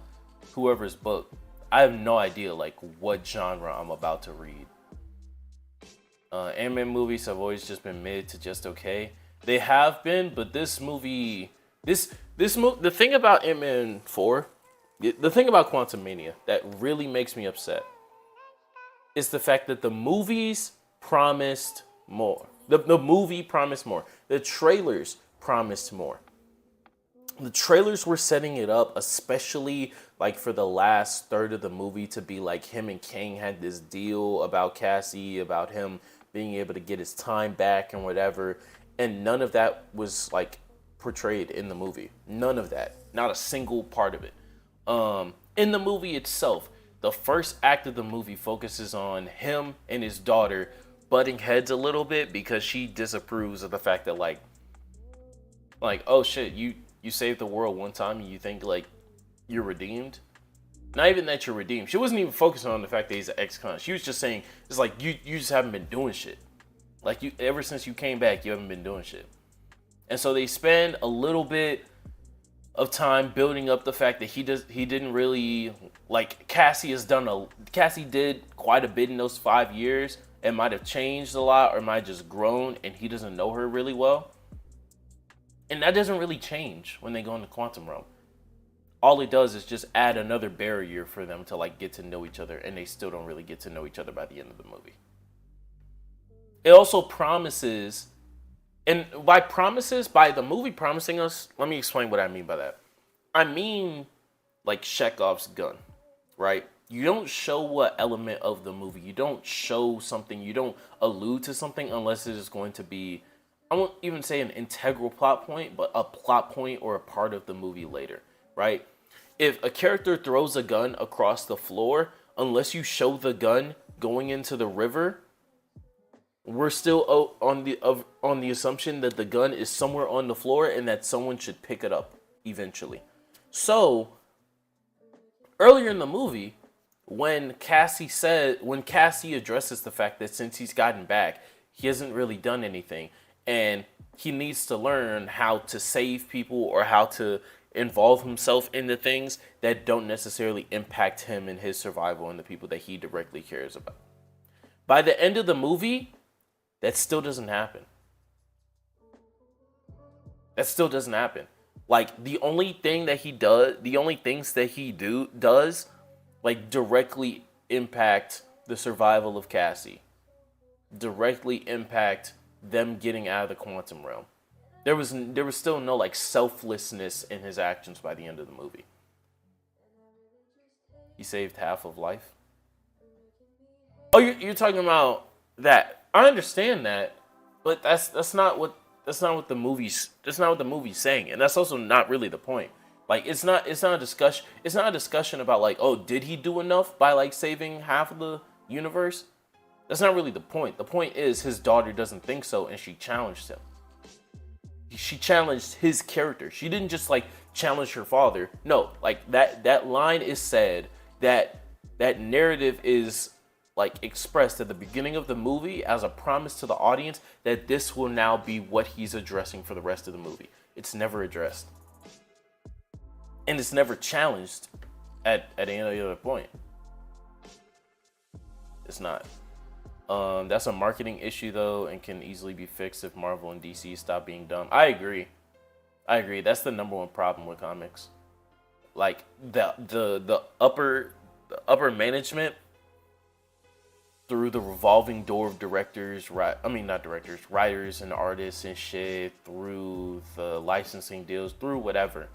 Whoever's book, I have no idea like what genre I'm about to read. Anime movies have always just been mid to just okay. They have been, but this movie, the thing about Ant-Man 4, the thing about Quantum Mania that really makes me upset is the fact that the movies promised more. The movie promised more. The trailers promised more. The trailers were setting it up, especially like for the last third of the movie, to be like him and Kang had this deal about Cassie, about him being able to get his time back and whatever. And none of that was like portrayed in the movie. None of that. Not a single part of it. In the movie itself, the first act of the movie focuses on him and his daughter butting heads a little bit because she disapproves of the fact that like oh shit, you saved the world one time and you think like you're redeemed. Not even that you're redeemed. She wasn't even focusing on the fact that he's an ex-con. She was just saying it's like you just haven't been doing shit. Like you ever since you came back, you haven't been doing shit. And so they spend a little bit of time building up the fact that he didn't really like Cassie did quite a bit in those 5 years and might have changed a lot or might have just grown and he doesn't know her really well. And that doesn't really change when they go in the quantum realm. All it does is just add another barrier for them to like get to know each other, and they still don't really get to know each other by the end of the movie. It also promises, and by the movie promising us, let me explain what I mean by that. I mean like Chekhov's gun, right? You don't show what element of the movie. You don't show something. You don't allude to something unless it is going to be, I won't even say an integral plot point, but a plot point or a part of the movie later, right? If a character throws a gun across the floor, unless you show the gun going into the river, we're still on the assumption that the gun is somewhere on the floor and that someone should pick it up eventually. So earlier in the movie, when Cassie addresses the fact that since he's gotten back, he hasn't really done anything, and he needs to learn how to save people or how to involve himself into things that don't necessarily impact him and his survival and the people that he directly cares about. By the end of the movie, that still doesn't happen. That still doesn't happen. Like, the only thing that he does, the only things that he does, like, directly impact the survival of Cassie. Directly impact them getting out of the quantum realm. There was still no, like, selflessness in his actions by the end of the movie. He saved half of life. Oh, you're talking about that. I understand that, but that's not what the movie's saying, and that's also not really the point. Like, it's not a discussion about, like, oh, did he do enough by, like, saving half of the universe? That's not really the point. The point is his daughter doesn't think so, and she challenged him. She challenged his character. She didn't just, like, challenge her father. No, like, that line is said, that narrative is, like, expressed at the beginning of the movie as a promise to the audience that this will now be what he's addressing for the rest of the movie. It's never addressed. And it's never challenged at any other point. It's not. That's a marketing issue, though, and can easily be fixed if Marvel and DC stop being dumb. I agree. That's the number one problem with comics. Like, the upper management, through the revolving door of writers and artists and shit, through the licensing deals, through whatever,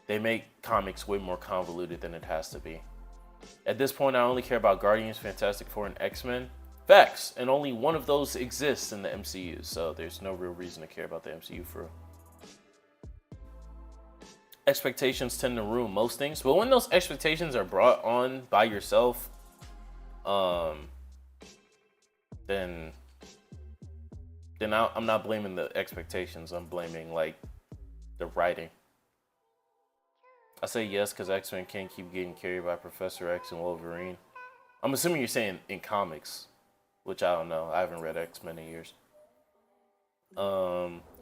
they make comics way more convoluted than it has to be. At this point, I only care about Guardians, Fantastic Four, and X-Men. Facts, and only one of those exists in the MCU, so there's no real reason to care about the MCU for real. Expectations tend to ruin most things, but when those expectations are brought on by yourself, then I'm not blaming the expectations. I'm blaming, like, the writing. I say yes because X-Men can't keep getting carried by Professor X and Wolverine. I'm assuming you're saying in comics, which I don't know. I haven't read X-Men in years.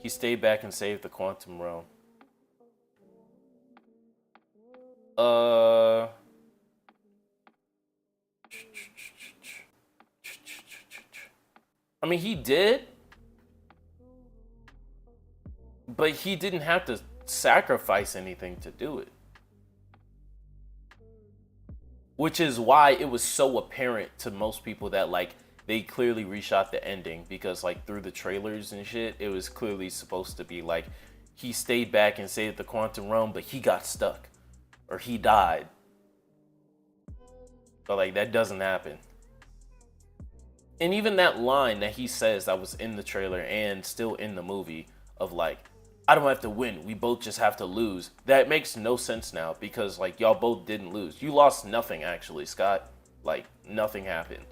He stayed back and saved the quantum realm. I mean, he did, but he didn't have to sacrifice anything to do it. Which is why it was so apparent to most people that, like, they clearly reshot the ending, because, like, through the trailers and shit, it was clearly supposed to be like he stayed back and saved the quantum realm, but he got stuck or he died. But, like, that doesn't happen. And even that line that he says that was in the trailer and still in the movie of, like, I don't have to win, we both just have to lose. That makes no sense now because, like, y'all both didn't lose. You lost nothing, actually, Scott. Like, nothing happened.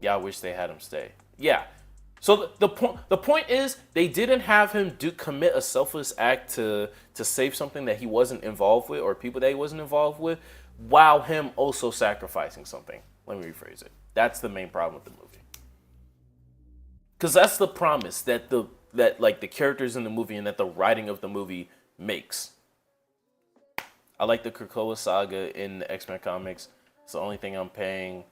Yeah, I wish they had him stay. Yeah. So the point is they didn't have him commit a selfless act to save something that he wasn't involved with or people that he wasn't involved with, while him also sacrificing something. Let me rephrase it. That's the main problem with the movie. Because that's the promise that the characters in the movie and that the writing of the movie makes. I like the Krakoa saga in the X-Men comics. It's the only thing I'm paying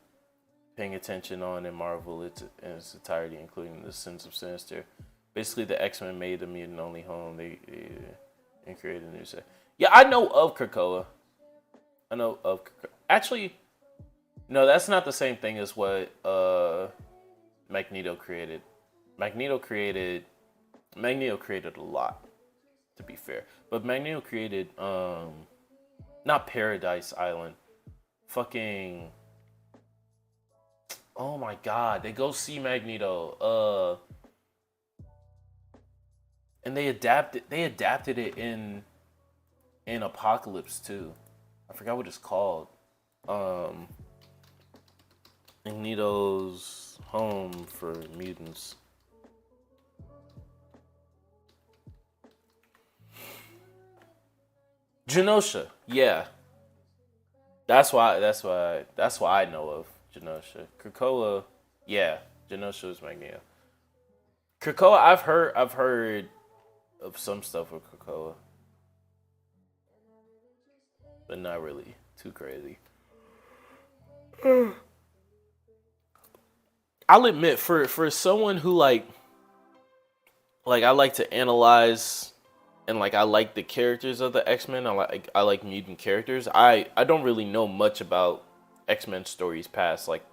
attention on in Marvel in its entirety, including the Sins of Sinister. Basically, the X-Men made the mutant only home. They and created a new set. Yeah, I know of Krakoa. Actually, no, that's not the same thing as what Magneto created. Magneto created a lot, to be fair. But Magneto created not Paradise Island. fucking, oh my god, they go see Magneto. And they adapted it in Apocalypse too. I forgot what it's called. Magneto's Home for Mutants. Genosha, yeah. That's why I know of Genosha. Krakoa, yeah. Genosha is Magneto. Krakoa, I've heard of some stuff with Krakoa, but not really too crazy. I'll admit, for someone who like I like to analyze and like I like the characters of the X-Men. I like mutant characters. I don't really know much about X-Men stories past like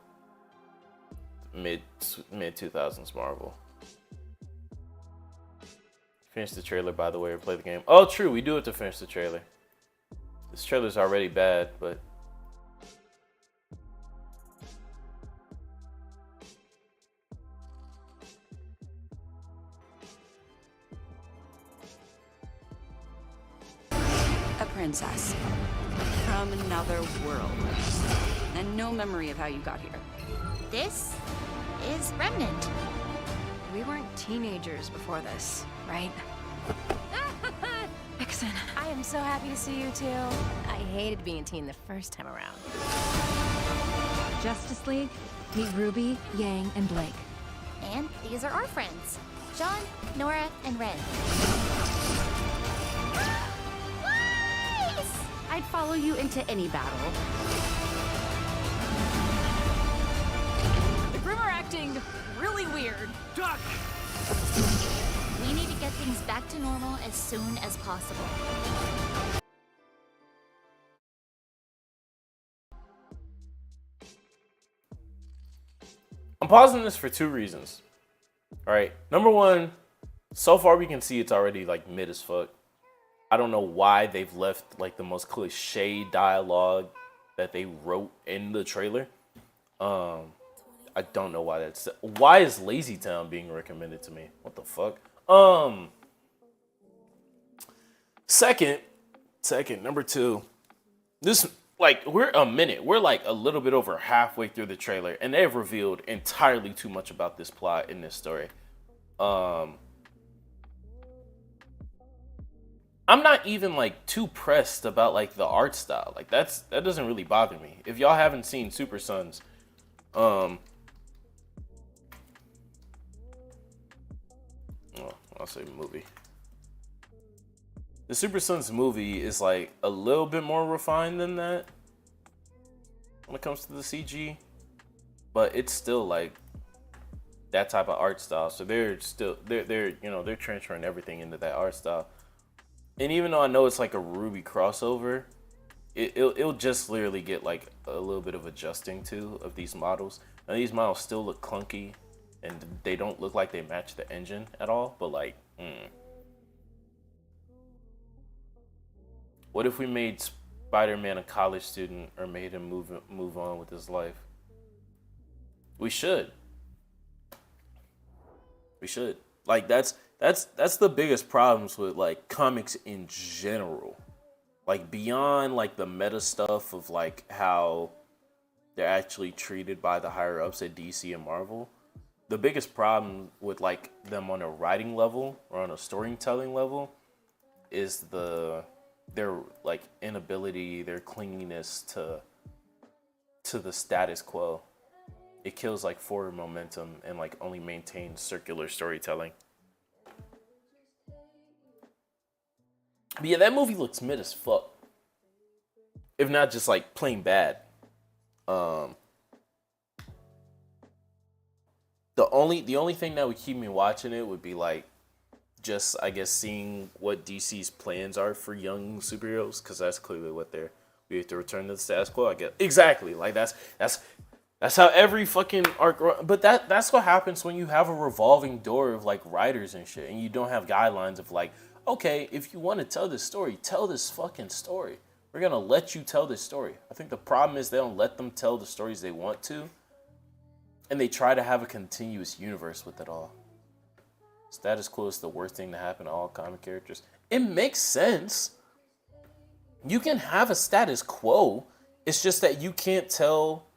mid 2000s Marvel. Finish the trailer, by the way, or play the game. Oh, true, we do have to finish the trailer. This trailer's already bad, but A princess from another world, and no memory of how you got here. This is Remnant. We weren't teenagers before this, right? Vixen. I am so happy to see you too. I hated being a teen the first time around. Justice League, meet Ruby, Yang, and Blake. And these are our friends, John, Nora, and Ren. Weiss! I'd follow you into any battle. The Grim are acting really weird. Duck! We need to get things back to normal as soon as possible. I'm pausing this for two reasons. All right, number one, so far we can see it's already like mid as fuck. I don't know why they've left like the most cliche dialogue that they wrote in the trailer. I don't know why that's. Why is Lazy Town being recommended to me? What the fuck? Second, number two. This like we're like a little bit over halfway through the trailer, and they've revealed entirely too much about this plot in this story. I'm not even like too pressed about like the art style. Like that doesn't really bother me. If y'all haven't seen Super Sons, well, I'll say movie. The Super Sons movie is like a little bit more refined than that when it comes to the CG, but it's still like that type of art style. So they're transferring everything into that art style. And even though I know it's like a Ruby crossover, it'll just literally get like a little bit of adjusting to of these models. Now these models still look clunky, and they don't look like they match the engine at all. But like, what if we made Spider-Man a college student or made him move on with his life? We should. Like that's the biggest problems with like comics in general. Like beyond like the meta stuff of like how they're actually treated by the higher ups at DC and Marvel. The biggest problem with like them on a writing level or on a storytelling level is their like inability, their clinginess to the status quo. It kills like forward momentum and like only maintains circular storytelling. But yeah, that movie looks mid as fuck. If not just like plain bad. The only thing that would keep me watching it would be like just I guess seeing what DC's plans are for young superheroes, because that's clearly what we have to return to the status quo. I guess exactly like that's how every fucking arc. But that's what happens when you have a revolving door of like writers and shit, and you don't have guidelines of like, okay, if you want to tell this story, tell this fucking story. We're gonna let you tell this story. I think the problem is they don't let them tell the stories they want to, and they try to have a continuous universe with it all. Status quo is the worst thing to happen to all comic characters. It makes sense. You can have a status quo. It's just that you can't tell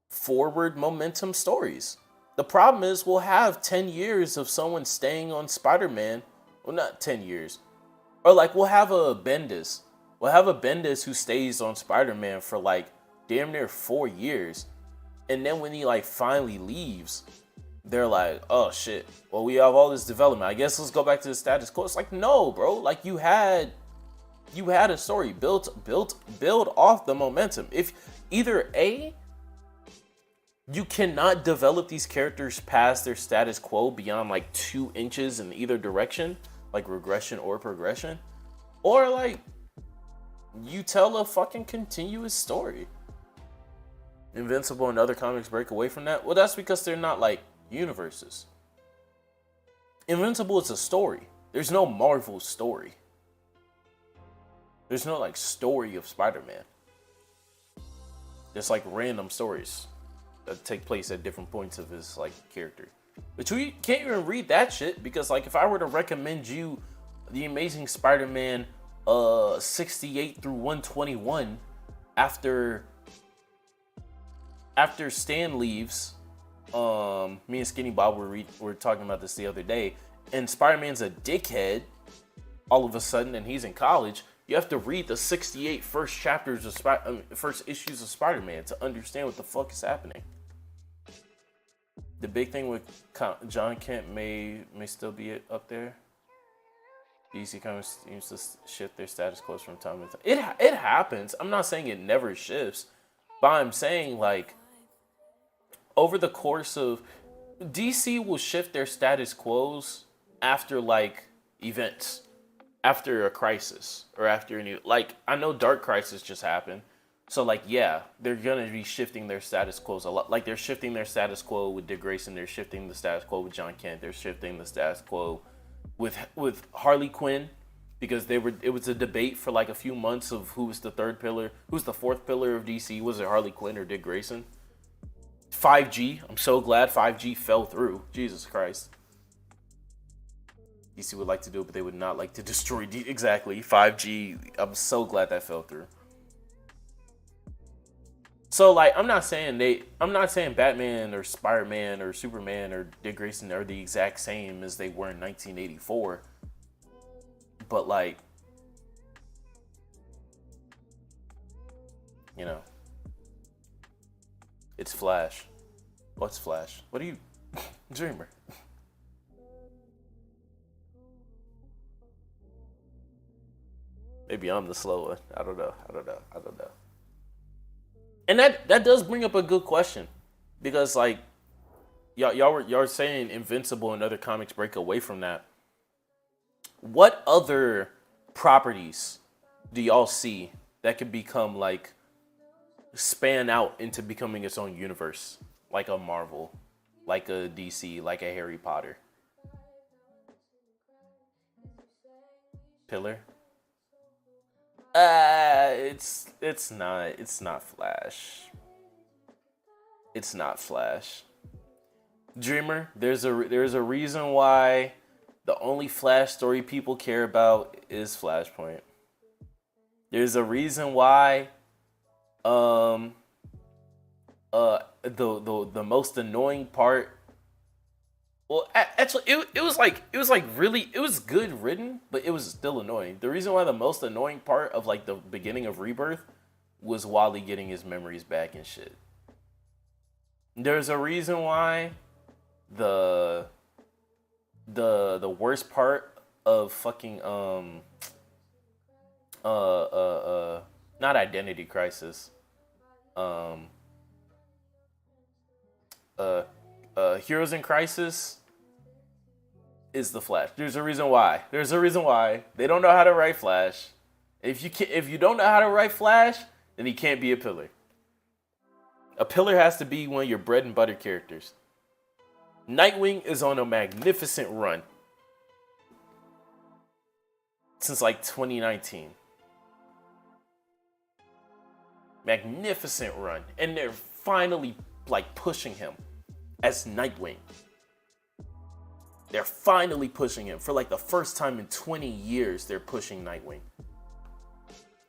forward momentum stories. The problem is we'll have 10 years of someone staying on Spider-Man. Well, not 10 years. Or like we'll have a Bendis. We'll have a Bendis who stays on Spider-Man for like damn near 4 years. And then when he like finally leaves, they're like, oh shit, well, we have all this development. I guess let's go back to the status quo. It's like, no, bro. Like you had a story build off the momentum. If either A, you cannot develop these characters past their status quo beyond like 2 inches in either direction, like regression or progression, or like you tell a fucking continuous story. Invincible and other comics break away from that. Well, that's because they're not like universes. Invincible is a story. There's no Marvel story. There's no like story of Spider-Man. There's like random stories that take place at different points of his like character. But you can't even read that shit because like if I were to recommend you the Amazing Spider-Man 68 through 121 after Stan leaves, me and Skinny Bob were talking about this the other day, and Spider-Man's a dickhead all of a sudden, and he's in college. You have to read the 68 first chapters of first issues of Spider-Man to understand what the fuck is happening. The big thing with John Kent may still be up there. DC Comics seems to shift their status quo from time to time. It happens. I'm not saying it never shifts, but I'm saying like over the course of DC will shift their status quos after like events, after a crisis, or after a new, like I know Dark Crisis just happened, so like yeah, they're gonna be shifting their status quos a lot. Like they're shifting their status quo with Dick Grayson, they're shifting the status quo with John Kent, they're shifting the status quo with Harley Quinn, because it was a debate for like a few months of who's the fourth pillar of DC. Was it Harley Quinn or Dick Grayson? 5G. I'm so glad 5G fell through. Jesus Christ. DC would like to do it, but they would not like to destroy exactly 5G. I'm so glad that fell through. So like I'm not saying Batman or Spider-Man or Superman or Dick Grayson are the exact same as they were in 1984. But like, you know, it's Flash. What's Flash? What are you, Dreamer? Maybe I'm the slow one. I don't know. And that does bring up a good question, because like y'all were saying Invincible and other comics break away from that. What other properties do y'all see that could become like span out into becoming its own universe, like a Marvel, like a DC, like a Harry Potter? Pillar? It's not Flash. It's not Flash. Dreamer, there's a reason why the only Flash story people care about is Flashpoint. There's a reason why the most annoying part, well, actually, it was good written, but it was still annoying. The reason why the most annoying part of like the beginning of Rebirth was Wally getting his memories back and shit. There's a reason why the worst part of fucking not Identity Crisis, Heroes in Crisis is the Flash. There's a reason why. They don't know how to write Flash. If you don't know how to write Flash, then he can't be a pillar. A pillar has to be one of your bread and butter characters. Nightwing is on a magnificent run since like 2019. Magnificent run. And they're finally like pushing him as Nightwing. They're finally pushing him. For like the first time in 20 years, they're pushing Nightwing.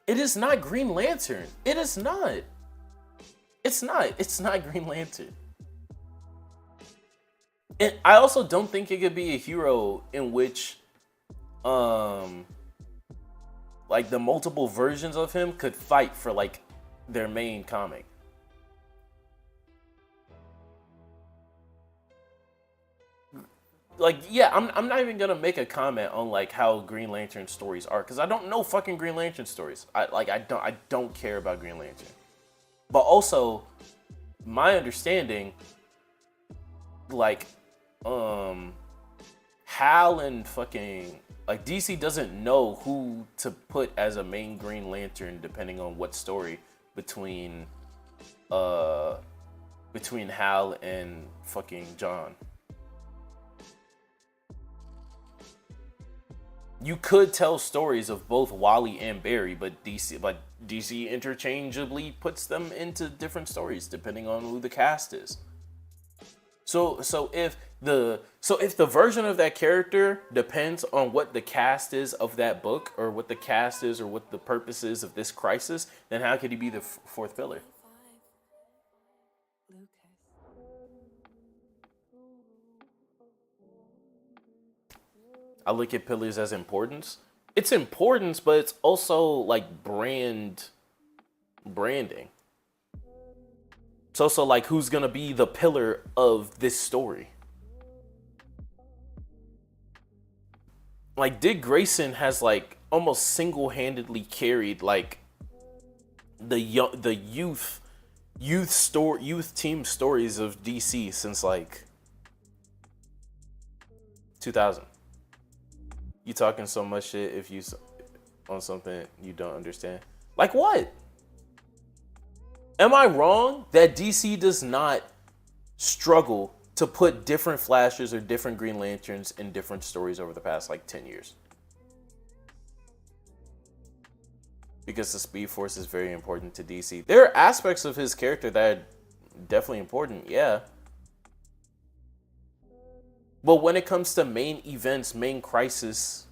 It is not Green Lantern. It is not. It's not. It's not Green Lantern. And I also don't think it could be a hero in which like the multiple versions of him could fight for like their main comic. Like, yeah, I'm not even gonna make a comment on like how Green Lantern stories are, because I don't know fucking Green Lantern stories. I don't care about Green Lantern. But also, my understanding, like, Hal and fucking like DC doesn't know who to put as a main Green Lantern depending on what story between Hal and fucking John. You could tell stories of both Wally and Barry, but DC interchangeably puts them into different stories depending on who the cast is. So if the version of that character depends on what the cast is of that book, or what the cast is, or what the purpose is of this crisis, then how could he be the fourth pillar? I look at pillars as importance. It's importance, but it's also like branding. It's also like who's gonna be the pillar of this story. Like Dick Grayson has like almost single-handedly carried like the youth team stories of DC since like 2000. You talking so much shit if you on something you don't understand. Like what? Am I wrong that DC does not struggle to put different Flashes or different Green Lanterns in different stories over the past like 10 years? Because the Speed Force is very important to DC. There are aspects of his character that are definitely important, yeah. But when it comes to main events, main crisis,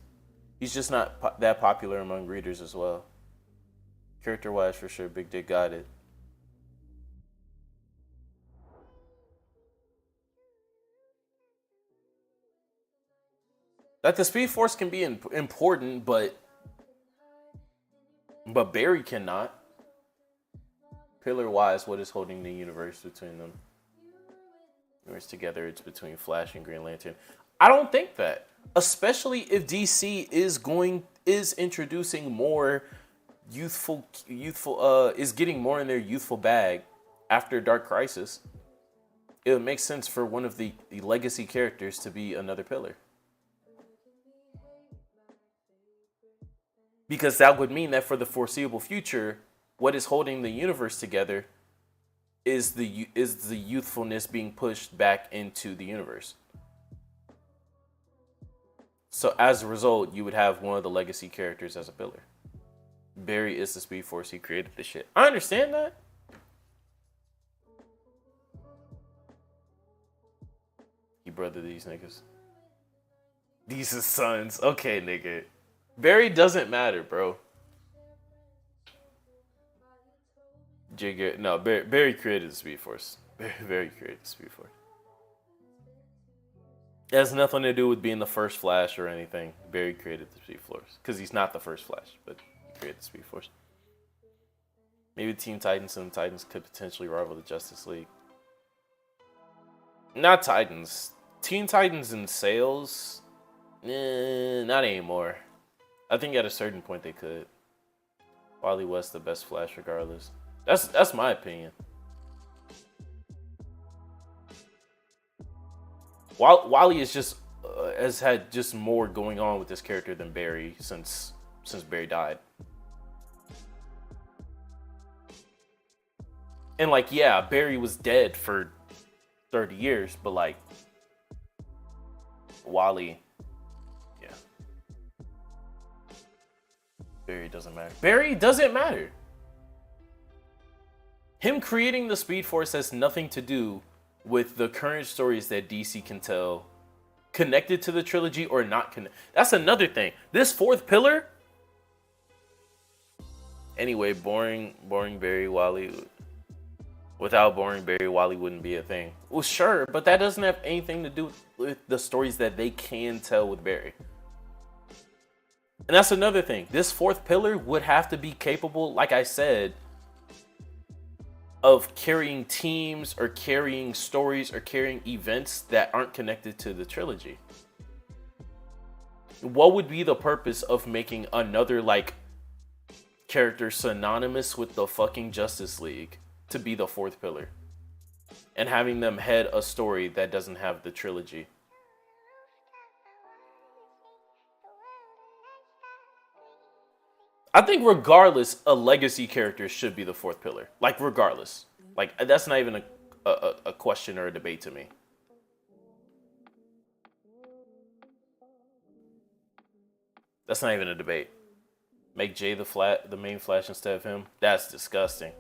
he's just not that popular among readers as well. Character-wise, for sure, Big Dick got it. That the Speed Force can be important, but Barry cannot. Pillar-wise, what is holding the universe between them? Universe together, it's between Flash and Green Lantern. I don't think that. Especially if DC is introducing more is getting more in their youthful bag after Dark Crisis. It would make sense for one of the legacy characters to be another pillar. Because that would mean that for the foreseeable future, what is holding the universe together is the youthfulness being pushed back into the universe. So as a result, you would have one of the legacy characters as a pillar. Barry is the Speed Force. He created the shit. I understand that. He brother these niggas. These are sons. Okay, nigga. Barry doesn't matter, bro. Jigger, no, Barry created the Speed Force. Barry created the Speed Force. It has nothing to do with being the first Flash or anything. Barry created the Speed Force. Because he's not the first Flash, but he created the Speed Force. Maybe Teen Titans and the Titans could potentially rival the Justice League. Not Titans. Teen Titans in sales? Not anymore. I think at a certain point they could. Wally West the best Flash regardless. That's my opinion. Wally is just has had just more going on with this character than Barry since Barry died. And like, yeah, Barry was dead for 30 years, but like Wally, yeah. Barry doesn't matter. Barry doesn't matter. Him creating the Speed Force has nothing to do with the current stories that DC can tell, connected to the trilogy or not connected. That's another thing. This fourth pillar. Anyway, boring Barry Wally. Without boring Barry, Wally wouldn't be a thing. Well, sure, but that doesn't have anything to do with the stories that they can tell with Barry. And that's another thing. This fourth pillar would have to be capable, like I said, of carrying teams or carrying stories or carrying events that aren't connected to the trilogy. What would be the purpose of making another, like, character synonymous with the fucking Justice League to be the fourth pillar and having them head a story that doesn't have the trilogy? I think regardless, a legacy character should be the fourth pillar. Like, regardless. Like, that's not even a question or a debate to me. That's not even a debate. Make Jay the main Flash instead of him? That's disgusting.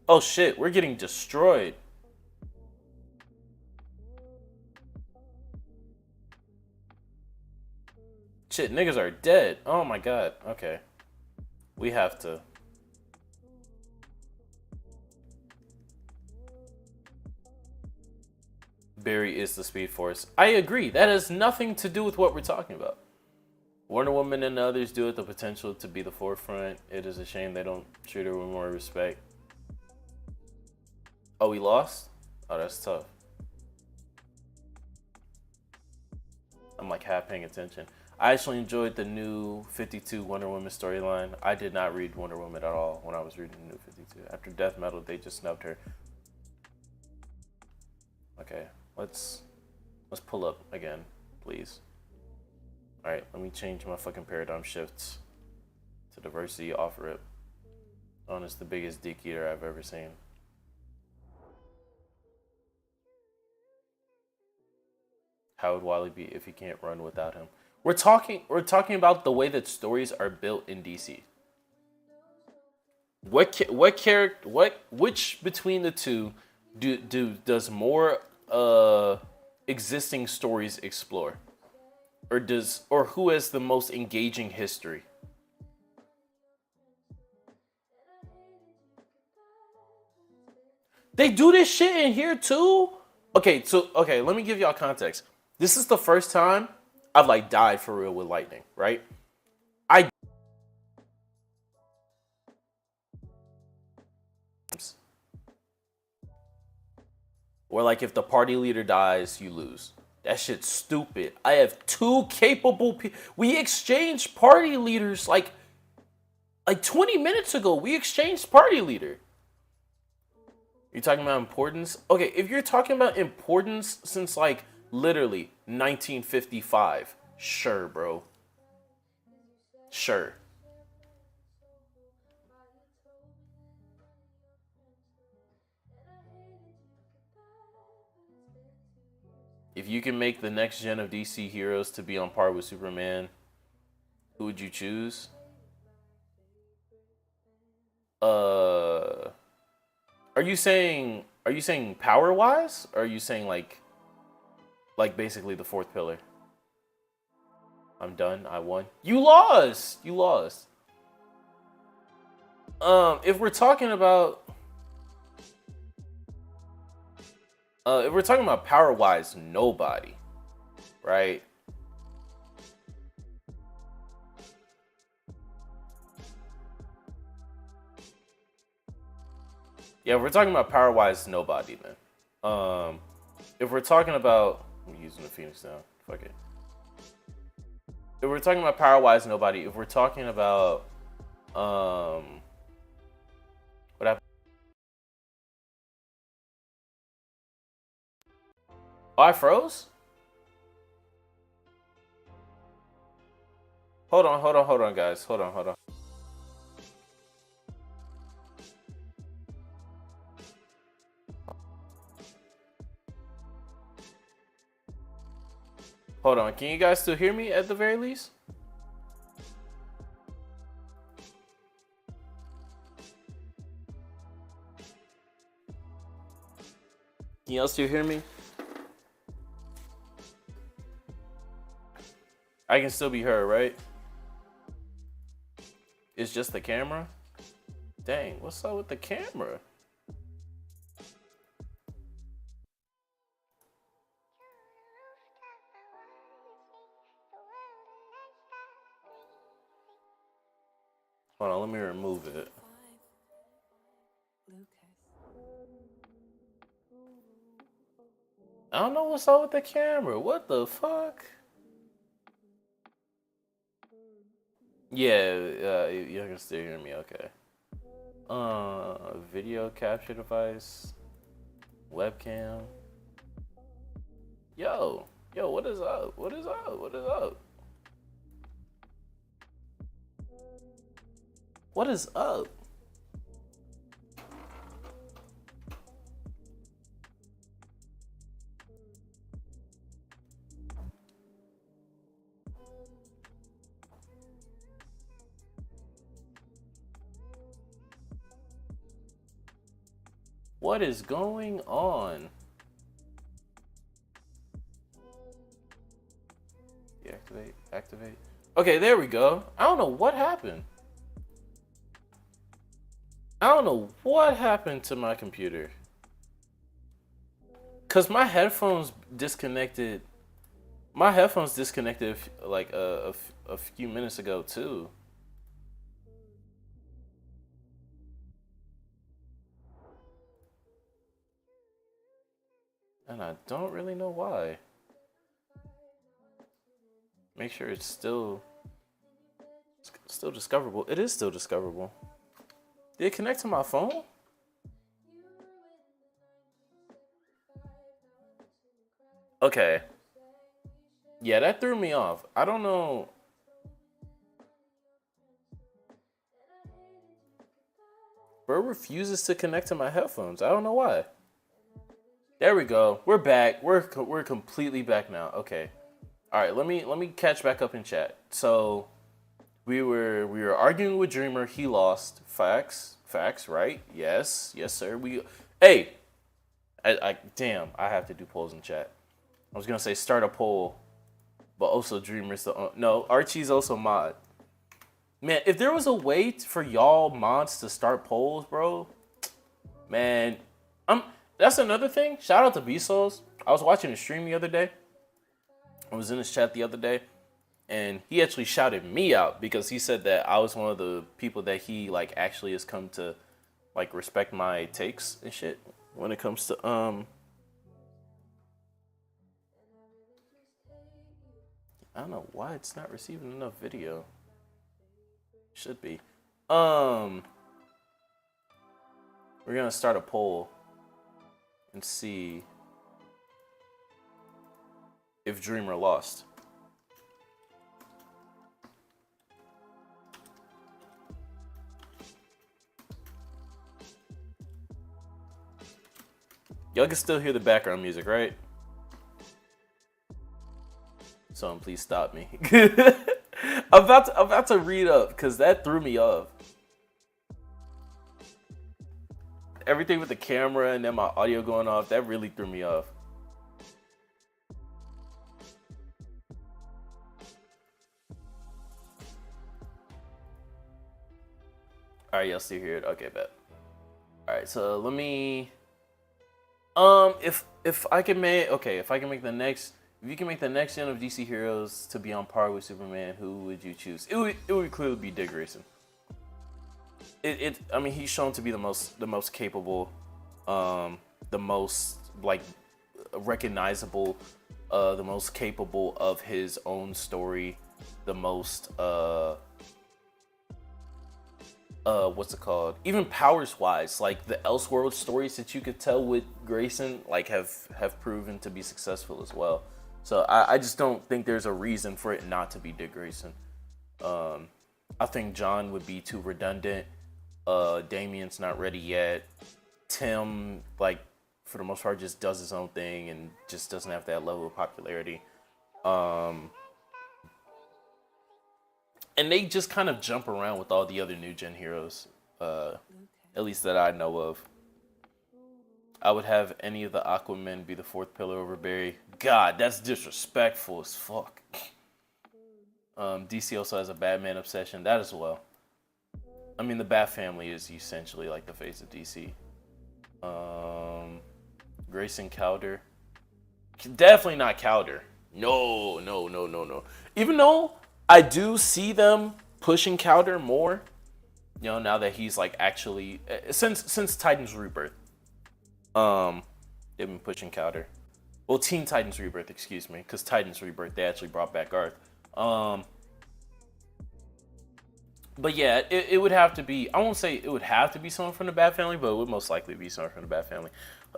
Oh shit, we're getting destroyed. Shit, niggas are dead. Oh my god. Okay. We have to. Barry is the Speed Force. I agree. That has nothing to do with what we're talking about. Wonder Woman and the others do it the potential to be the forefront. It is a shame they don't treat her with more respect. Oh, we lost? Oh, that's tough. I'm like half paying attention. I actually enjoyed the new 52 Wonder Woman storyline. I did not read Wonder Woman at all when I was reading the new 52. After Death Metal, they just snubbed her. Okay, let's pull up again, please. All right, let me change my fucking paradigm shifts to diversity off rip. Oh, it's the biggest dick eater I've ever seen. How would Wally be if he can't run without him? We're talking about the way that stories are built in DC. Which between the two does more existing stories explore? Or who has the most engaging history? They do this shit in here too? Okay, let me give y'all context. This is the first time I've like died for real with lightning, right? Or like if the party leader dies, you lose. That shit's stupid. I have two capable people. We exchanged party leaders like 20 minutes ago. We exchanged party leader. You're talking about importance? Okay, if you're talking about importance since like literally 1955, sure, bro. Sure. If you can make the next gen of DC heroes to be on par with Superman, who would you choose? Are you saying power wise, or are you saying like basically the fourth pillar? I'm done. I won. You lost. You lost. If we're talking about power wise, nobody, right? Yeah, if we're talking about power wise, nobody then. If we're talking about, I'm using the Phoenix now. Fuck it. If we're talking about power wise, nobody. If we're talking about what happened? Oh, I froze? Hold on, guys. Hold on. Hold on, can you guys still hear me at the very least? Can y'all still hear me? I can still be heard, right? It's just the camera? Dang, what's up with the camera? Hold on, let me remove it. I don't know what's up with the camera. What the fuck? Yeah, you can still hear me, okay. Video capture device, webcam. Yo, what is up? What is up? What is up? What is up? What is going on? Deactivate, activate. Okay, there we go. I don't know what happened. I don't know what happened to my computer. Cause my headphones disconnected. My headphones disconnected like a few minutes ago too. And I don't really know why. Make sure it's still discoverable. It is still discoverable. Did it connect to my phone? Okay. Yeah, that threw me off. I don't know. Bro refuses to connect to my headphones. I don't know why. There we go. We're back. We're completely back now. Okay. All right. Let me catch back up in chat. So we were arguing with Dreamer. He lost. Facts. Right? Yes, sir. Hey. Damn. I have to do polls in chat. I was gonna say start a poll, but also Dreamer's no. Archie's also mod. Man, if there was a way for y'all mods to start polls, bro, man, that's another thing. Shout out to B-Souls. I was watching a stream the other day. I was in his chat the other day, and he actually shouted me out because he said that I was one of the people that he like actually has come to like respect my takes and shit when it comes to I don't know why it's not receiving enough video. Should be. We're gonna start a poll and see if Dreamer lost. Y'all can still hear the background music, right? Someone please stop me. I'm about to read up because that threw me off. Everything with the camera and then my audio going off, that really threw me off. All right, y'all still hear it? Okay, bet. All right, so let me. If I can make the next. If you can make the next gen of DC heroes to be on par with Superman, who would you choose? It would clearly be Dick Grayson. I mean, he's shown to be the most capable, the most like recognizable, the most capable of his own story, the most what's it called? Even powers wise, like the Elseworld stories that you could tell with Grayson, like have proven to be successful as well. So I just don't think there's a reason for it not to be Dick Grayson. I think John would be too redundant. Damien's not ready yet. Tim, like, for the most part, just does his own thing and just doesn't have that level of popularity. And they just kind of jump around with all the other new gen heroes, at least that I know of. I would have any of the Aquamen be the fourth pillar over Barry. God, that's disrespectful as fuck. DC also has a Batman obsession. That as well. I mean, the Bat family is essentially like the face of DC. Grayson Calder. Definitely not Calder. No. Even though I do see them pushing Calder more, you know, now that he's like actually since Titans Rebirth. They've been pushing Calder. Well, Teen Titans Rebirth, excuse me, because Titans Rebirth they actually brought back Garth. But yeah, it would have to be. I won't say it would have to be someone from the Bat family, but it would most likely be someone from the Bat family.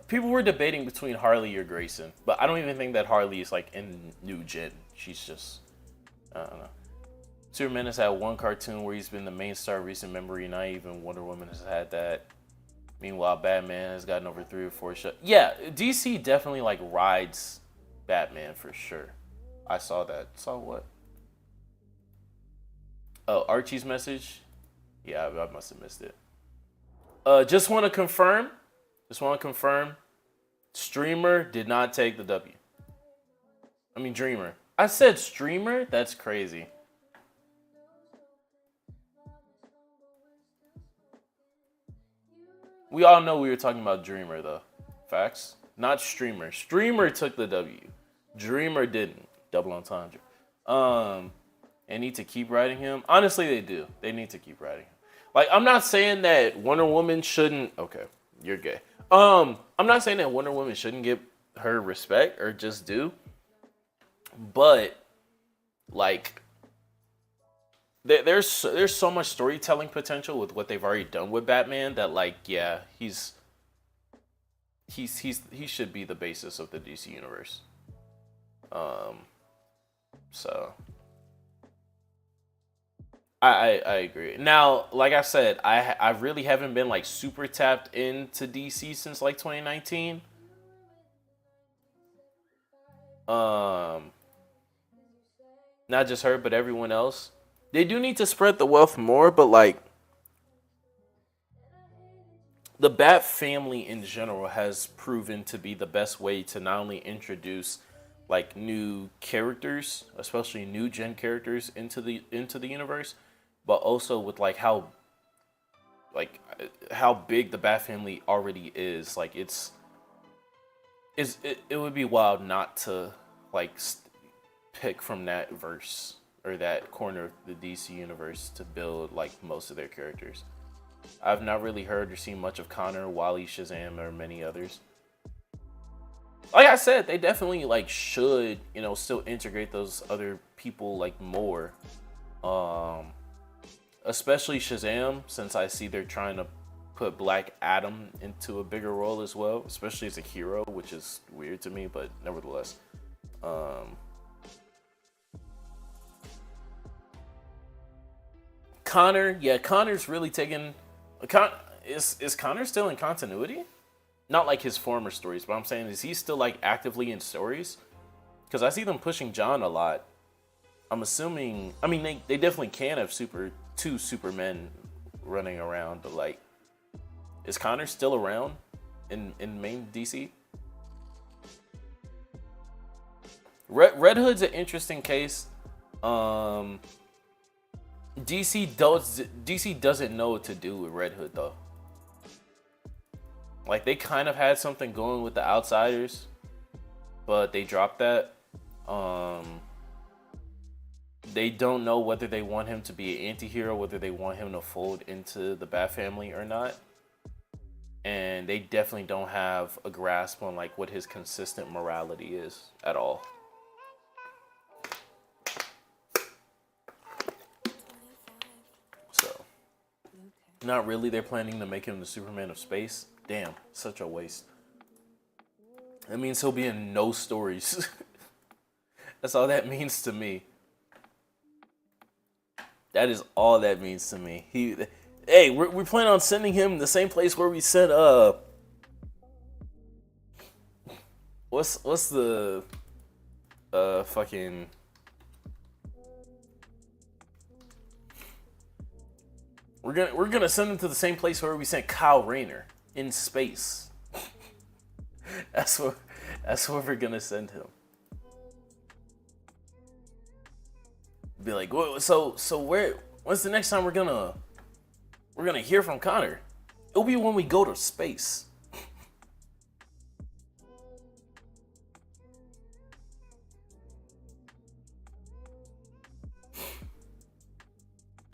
People were debating between Harley or Grayson, but I don't even think that Harley is like in new gen. She's just, I don't know. Superman has had one cartoon where he's been the main star of recent memory. Not even Wonder Woman has had that. Meanwhile, Batman has gotten over 3 or 4 shows. Yeah, DC definitely like rides Batman for sure. I saw that. Saw what? Oh, Archie's message. Yeah, I must have missed it. Just want to confirm. Streamer did not take the W. I mean, Dreamer. I said streamer? That's crazy. We all know we were talking about Dreamer, though. Facts? Not Streamer. Streamer took the W. Dreamer didn't. Double entendre. They need to keep writing him. Honestly, they do. They need to keep writing him. Like, I'm not saying that Wonder Woman shouldn't... Okay, you're gay. I'm not saying that Wonder Woman shouldn't get her respect or just do. But, like... There's so much storytelling potential with what they've already done with Batman that, like, yeah, he should be the basis of the DC universe. So I agree. Now, like I said, I really haven't been like super tapped into DC since like 2019. Not just her, but everyone else. They do need to spread the wealth more, but like the Bat family in general has proven to be the best way to not only introduce like new characters, especially new gen characters into the universe, but also with like how big the Bat family already is. Like it would be wild not to like pick from that verse or that corner of the DC universe to build like most of their characters. I've not really heard or seen much of Connor, Wally, Shazam, or many others. Like I said, they definitely like should, you know, still integrate those other people like more. Especially Shazam, since I see they're trying to put Black Adam into a bigger role as well, especially as a hero, which is weird to me, but nevertheless. Connor, yeah, Connor's really taking. Is Connor still in continuity? Not like his former stories, but I'm saying, is he still like actively in stories? Because I see them pushing John a lot. I'm assuming. I mean, they definitely can have two Supermen running around, but like, is Connor still around in main DC? Red Hood's an interesting case. DC doesn't know what to do with Red Hood though. Like they kind of had something going with the Outsiders, but they dropped that. They don't know whether they want him to be an anti-hero, whether they want him to fold into the Bat family or not. And they definitely don't have a grasp on like what his consistent morality is at all. Not really. They're planning to make him the Superman of space. Damn, such a waste. That means he'll be in no stories. That's all that means to me. That is all that means to me. Hey, we're planning on sending him the same place where we sent what's the fucking. We're gonna send him to the same place where we sent Kyle Rayner in space. That's what we're gonna send him. Be like, so when's the next time we're gonna hear from Connor? It'll be when we go to space.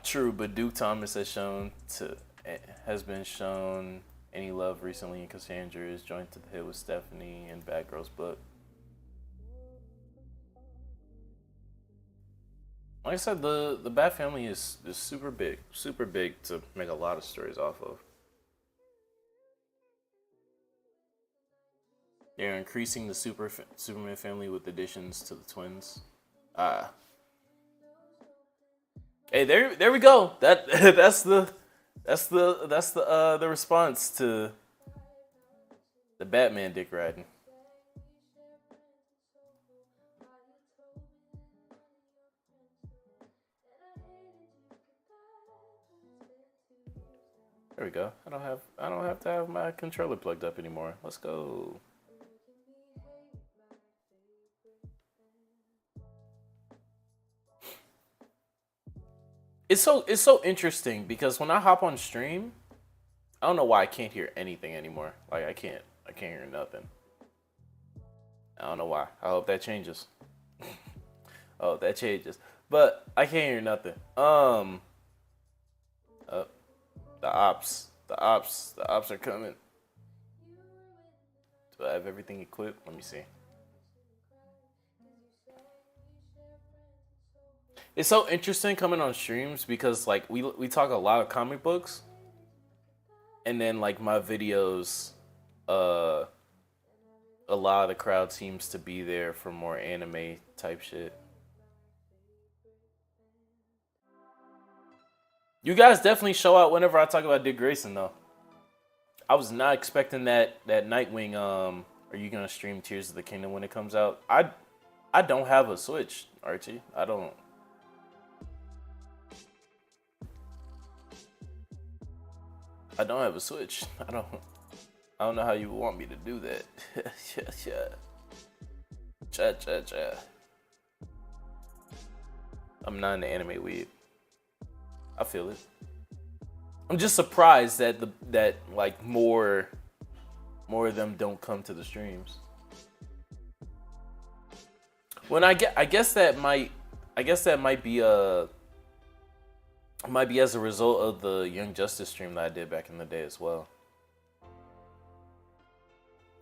True, but Duke Thomas has been shown any love recently, and Cassandra is joined to the hip with Stephanie in Batgirl's book. Like I said, the Bat family is super big to make a lot of stories off of. They're increasing the Superman family with additions to the twins. Hey, there we go. That's the response to the Batman dick riding. There we go. I don't have to have my controller plugged up anymore. Let's go. It's so interesting because when I hop on stream, I don't know why I can't hear anything anymore. Like I can't hear nothing. I don't know why. I hope that changes. Oh, that changes. But I can't hear nothing. The ops are coming. Do I have everything equipped? Let me see. It's so interesting coming on streams because like we talk a lot of comic books, and then like my videos, a lot of the crowd seems to be there for more anime type shit. You guys definitely show out whenever I talk about Dick Grayson though. I was not expecting that Nightwing. Are you gonna stream Tears of the Kingdom when it comes out? I don't have a Switch, Archie. I don't have a Switch. I don't know how you want me to do that. Cha. I'm not an anime weeb. I feel it. I'm just surprised that like more of them don't come to the streams. When I guess that might be as a result of the Young Justice stream that I did back in the day as well.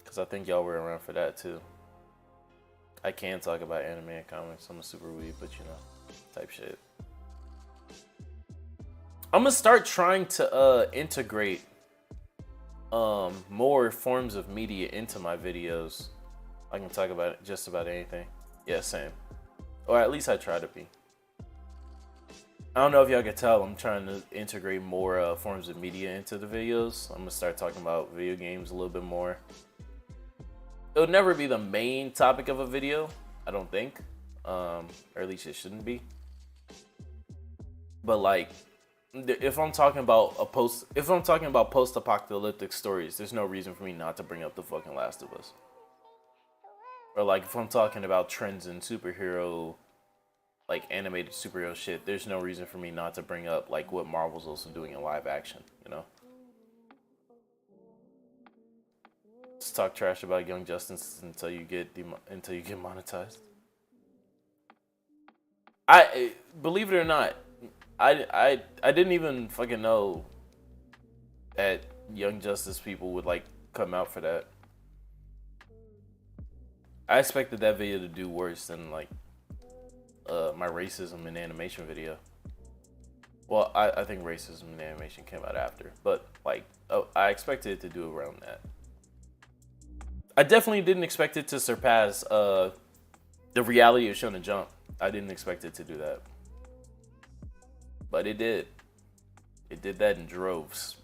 Because I think y'all were around for that too. I can talk about anime and comics. I'm a super weeb, but you know, type shit. I'm gonna start trying to integrate more forms of media into my videos. I can talk about just about anything. Yeah, same. Or at least I try to be. I don't know if y'all can tell, I'm trying to integrate more forms of media into the videos. I'm gonna start talking about video games a little bit more. It'll never be the main topic of a video, I don't think. Or at least it shouldn't be. But like, if I'm talking about post-apocalyptic stories, there's no reason for me not to bring up the fucking Last of Us. Or like, if I'm talking about trends in superhero, like animated superhero shit, there's no reason for me not to bring up like what Marvel's also doing in live action, you know? Just talk trash about Young Justice until you get monetized. I believe it or not, I didn't even fucking know that Young Justice people would like come out for that. I expected that video to do worse than like my racism in animation video. Well, I think racism in animation came out after, but like I expected it to do around that. I definitely didn't expect it to surpass the reality of Shonen Jump. I didn't expect it to do that. But it did. It did that in droves.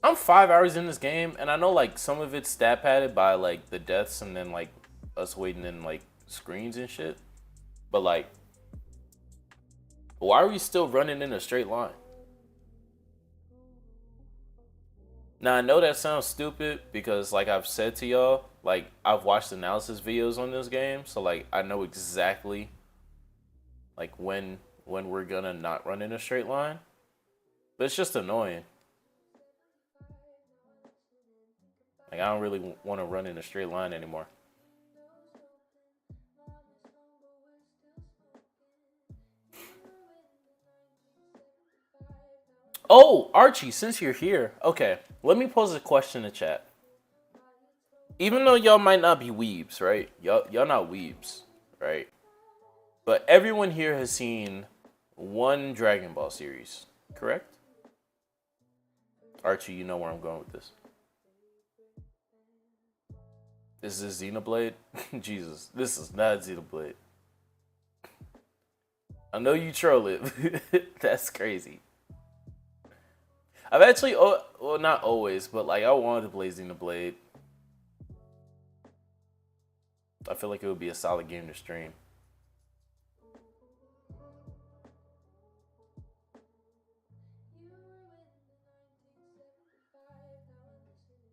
I'm 5 hours in this game, and I know like some of it's stat padded by like the deaths and then like us waiting in like screens and shit. But like, why are we still running in a straight line? Now I know that sounds stupid because like I've said to y'all, like I've watched analysis videos on this game, so like I know exactly like when we're gonna not run in a straight line. But it's just annoying. Like I don't really want to run in a straight line anymore. Oh, Archie, since you're here, okay, let me pose a question in chat. Even though y'all might not be weebs, right? Y'all not weebs, right? But everyone here has seen one Dragon Ball series, correct? Archie, you know where I'm going with this. Is this Xenoblade? Jesus, this is not Xenoblade. I know you troll it. That's crazy. I've actually, well, not always, but like I wanted to play Xenoblade. I feel like it would be a solid game to stream.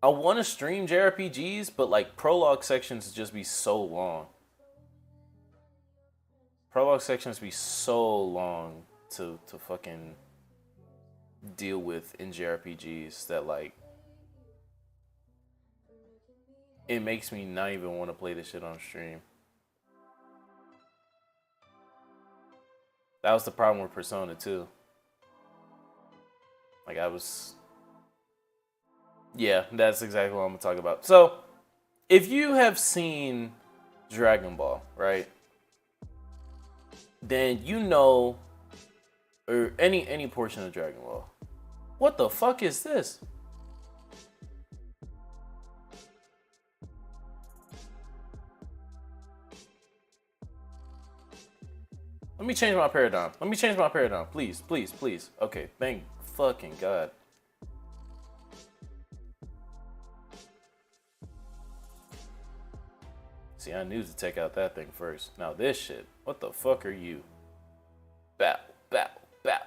I want to stream JRPGs, but like prologue sections just be so long. Prologue sections be so long to fucking deal with in JRPGs that like it makes me not even want to play this shit on stream. That was the problem with Persona 2. Like yeah, that's exactly what I'm gonna talk about. So, if you have seen Dragon Ball, right? Then you know, or any portion of Dragon Ball. What the fuck is this? Let me change my paradigm. Please, please, please. Okay, thank fucking God. See, I knew to take out that thing first. Now this shit. What the fuck are you? Bow, bow, bow.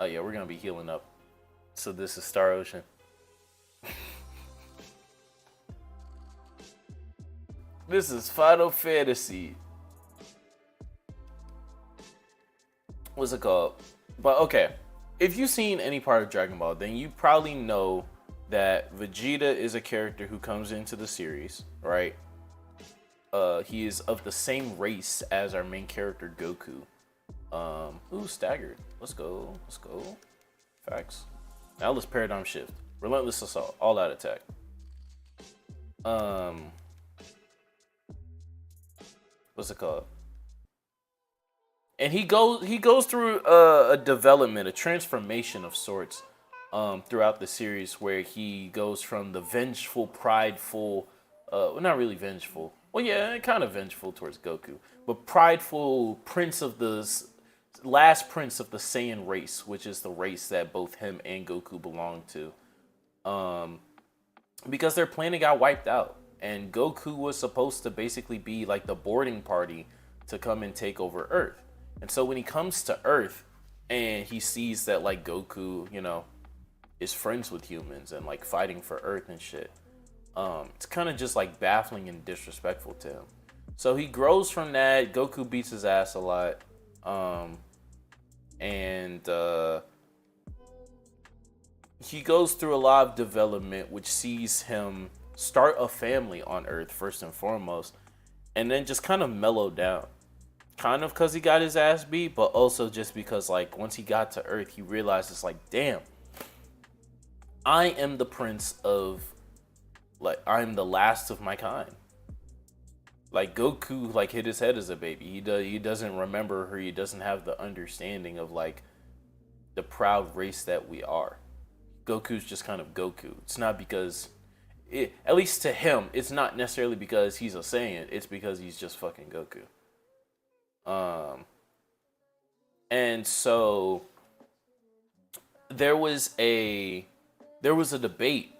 Oh yeah, we're gonna be healing up. So this is Star Ocean. This is Final Fantasy. What's it called? But okay, if you've seen any part of Dragon Ball, then you probably know that Vegeta is a character who comes into the series, right? He is of the same race as our main character Goku. Ooh, staggered. Let's go. Let's go. Facts. Now let's paradigm shift. Relentless assault. All out attack. What's it called? And he goes through a development, a transformation of sorts, throughout the series, where he goes from the vengeful, prideful, well, not really vengeful. Well, yeah, kind of vengeful towards Goku, but prideful last prince of the Saiyan race, which is the race that both him and Goku belong to. Because their planet got wiped out, and Goku was supposed to basically be like the boarding party to come and take over Earth. And so when he comes to Earth and he sees that like Goku, you know, is friends with humans and like fighting for Earth and shit, it's kind of just like baffling and disrespectful to him. So he grows from that. Goku beats his ass a lot. And he goes through a lot of development, which sees him start a family on Earth first and foremost, and then just kind of mellow down. Kind of because he got his ass beat, but also just because like once he got to Earth, he realized it's like, damn, I am the prince of, like, I'm the last of my kind. Like Goku like hit his head as a baby. He doesn't remember, or he doesn't have the understanding of like the proud race that we are. Goku's just kind of Goku. It's not because at least to him, it's not necessarily because he's a Saiyan. It's because he's just fucking Goku. And so there was a debate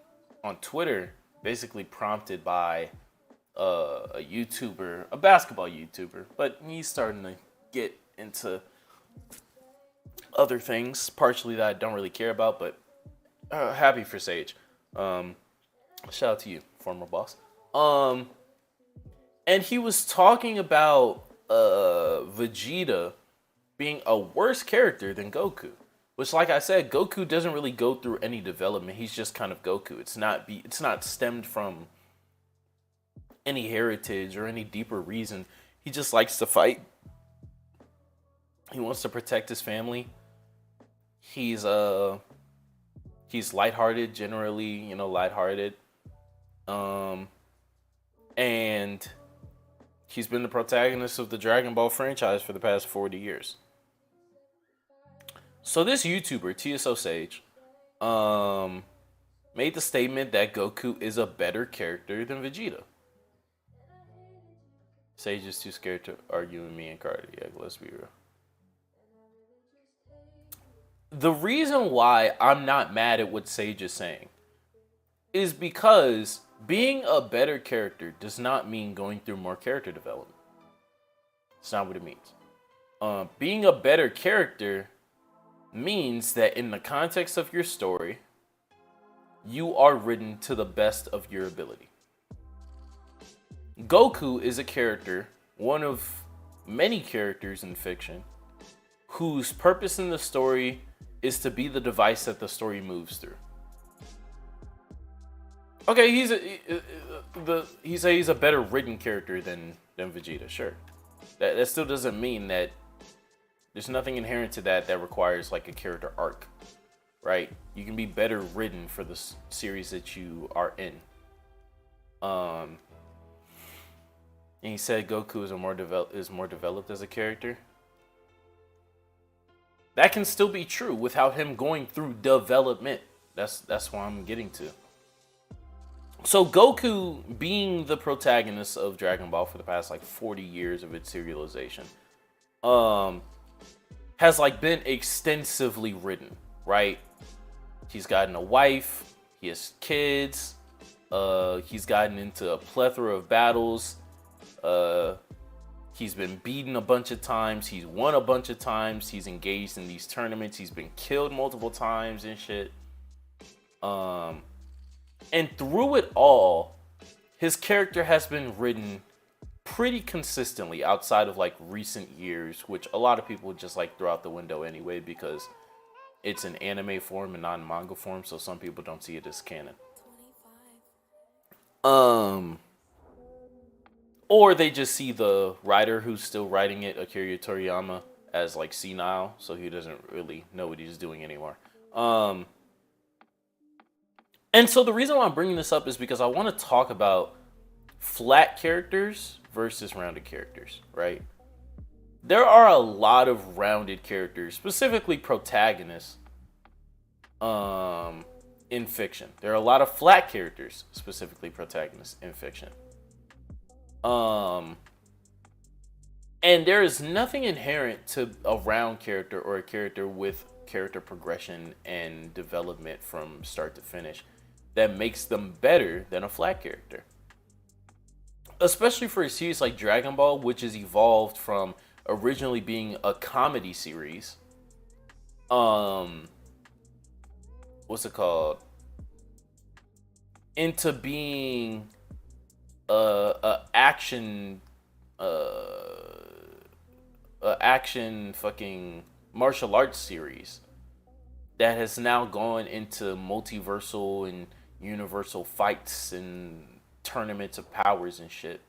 on Twitter, basically prompted by a YouTuber, a basketball YouTuber, but he's starting to get into other things, partially that I don't really care about, but happy for Sage. Shout out to you, former boss. And he was talking about Vegeta being a worse character than Goku. Which, like I said, Goku doesn't really go through any development. He's just kind of Goku. It's not stemmed from any heritage or any deeper reason. He just likes to fight. He wants to protect his family. He's lighthearted, generally, lighthearted. And he's been the protagonist of the Dragon Ball franchise for the past 40 years. So this YouTuber, TSO Sage, made the statement that Goku is a better character than Vegeta. Sage is too scared to argue with me and Cardiac, let's be real. The reason why I'm not mad at what Sage is saying is because being a better character does not mean going through more character development. It's not what it means. Being a better character means that in the context of your story, you are written to the best of your ability. Goku is a character, one of many characters in fiction, whose purpose in the story is to be the device that the story moves through. Okay, he's a better written character than Vegeta, sure. That still doesn't mean that there's nothing inherent to that requires like a character arc, right? You can be better written for the series that you are in. And he said Goku is more developed as a character. That can still be true without him going through development. That's what I'm getting to. So Goku, being the protagonist of Dragon Ball for the past like 40 years of its serialization, has like been extensively written, right? He's gotten a wife, he has kids, he's gotten into a plethora of battles, he's been beaten a bunch of times, he's won a bunch of times, he's engaged in these tournaments, he's been killed multiple times and shit. And through it all, his character has been written pretty consistently outside of like recent years, which a lot of people just like throw out the window anyway because it's an anime form and not in manga form, so some people don't see it as canon. Or they just see the writer who's still writing it, Akira Toriyama, as like senile, so he doesn't really know what he's doing anymore. And so the reason why I'm bringing this up is because I want to talk about flat characters versus rounded characters, right? There are a lot of rounded characters, specifically protagonists, in fiction. There are a lot of flat characters, specifically protagonists in fiction. And there is nothing inherent to a round character or a character with character progression and development from start to finish that makes them better than a flat character. Especially for a series like Dragon Ball, which has evolved from originally being a comedy series. What's it called? Into being a action fucking martial arts series that has now gone into multiversal and universal fights and tournaments of powers and shit.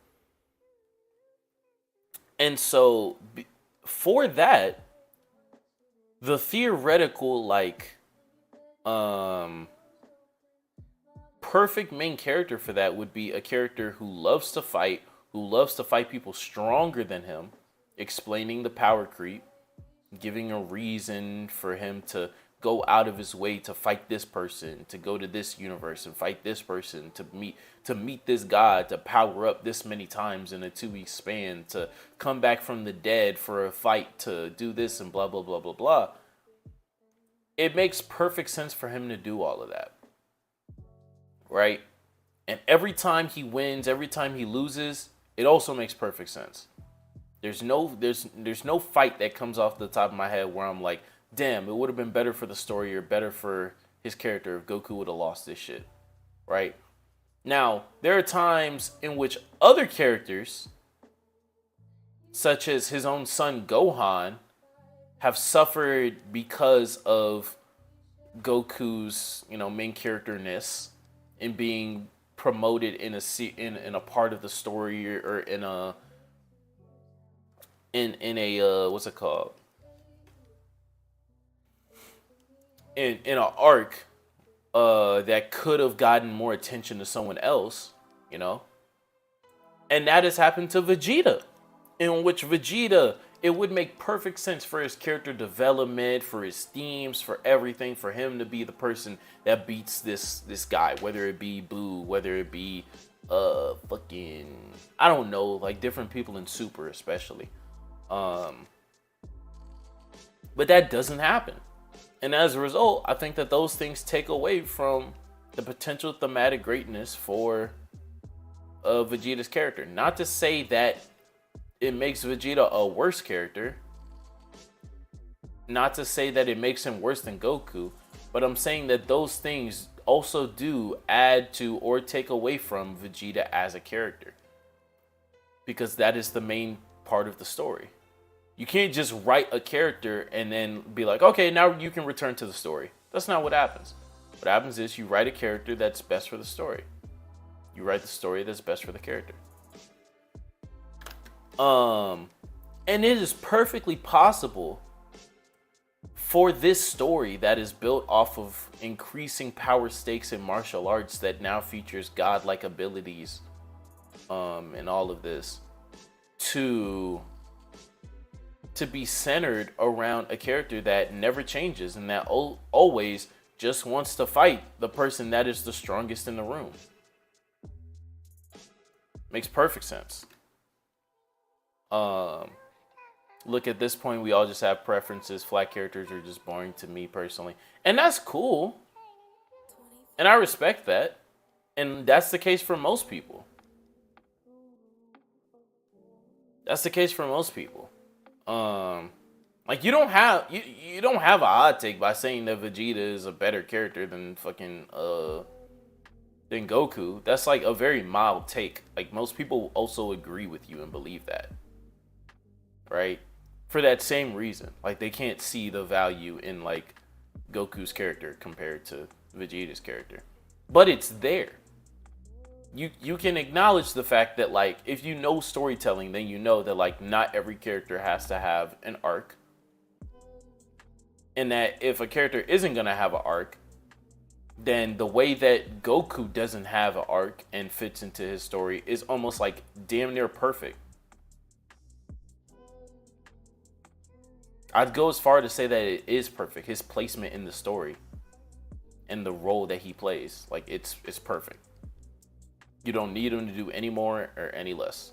And so for that, the theoretical like perfect main character for that would be a character who loves to fight people stronger than him, explaining the power creep, giving a reason for him to go out of his way to fight this person, to go to this universe and fight this person, to meet this god, to power up this many times in a 2-week span, to come back from the dead for a fight, to do this and blah, blah, blah, blah, blah. It makes perfect sense for him to do all of that. Right? And every time he wins, every time he loses, it also makes perfect sense. There's no fight that comes off the top of my head where I'm like, damn, it would have been better for the story or better for his character if Goku would have lost this shit, right? Now, there are times in which other characters, such as his own son Gohan, have suffered because of Goku's, main characterness and being promoted in a part of the story or in a what's it called? In an arc that could have gotten more attention to someone else, And that has happened to Vegeta, in which Vegeta, it would make perfect sense for his character development, for his themes, for everything, for him to be the person that beats this guy, whether it be Boo, whether it be fucking, I don't know, like different people in Super especially. But that doesn't happen. And as a result, I think that those things take away from the potential thematic greatness for Vegeta's character. Not to say that it makes Vegeta a worse character. Not to say that it makes him worse than Goku. But I'm saying that those things also do add to or take away from Vegeta as a character. Because that is the main part of the story. You can't just write a character and then be like, okay, now you can return to the story. That's not what happens. What happens is you write a character that's best for the story. You write the story that's best for the character. And it is perfectly possible for this story that is built off of increasing power stakes in martial arts that now features godlike abilities, and all of this, to be centered around a character that never changes and that always just wants to fight the person that is the strongest in the room. Makes perfect sense. Look, at this point, we all just have preferences. Flat characters are just boring to me personally. And that's cool. And I respect that. And that's the case for most people. That's the case for most people. Like you don't have a hot take by saying that Vegeta is a better character than fucking than Goku. That's like a very mild take. Like most people also agree with you and believe that. Right? For that same reason. Like they can't see the value in like Goku's character compared to Vegeta's character. But it's there. You can acknowledge the fact that like if you know storytelling, then you know that like not every character has to have an arc. And that if a character isn't gonna have an arc, then the way that Goku doesn't have an arc and fits into his story is almost like damn near perfect. I'd go as far to say that it is perfect. His placement in the story and the role that he plays, like it's perfect. You don't need him to do any more or any less.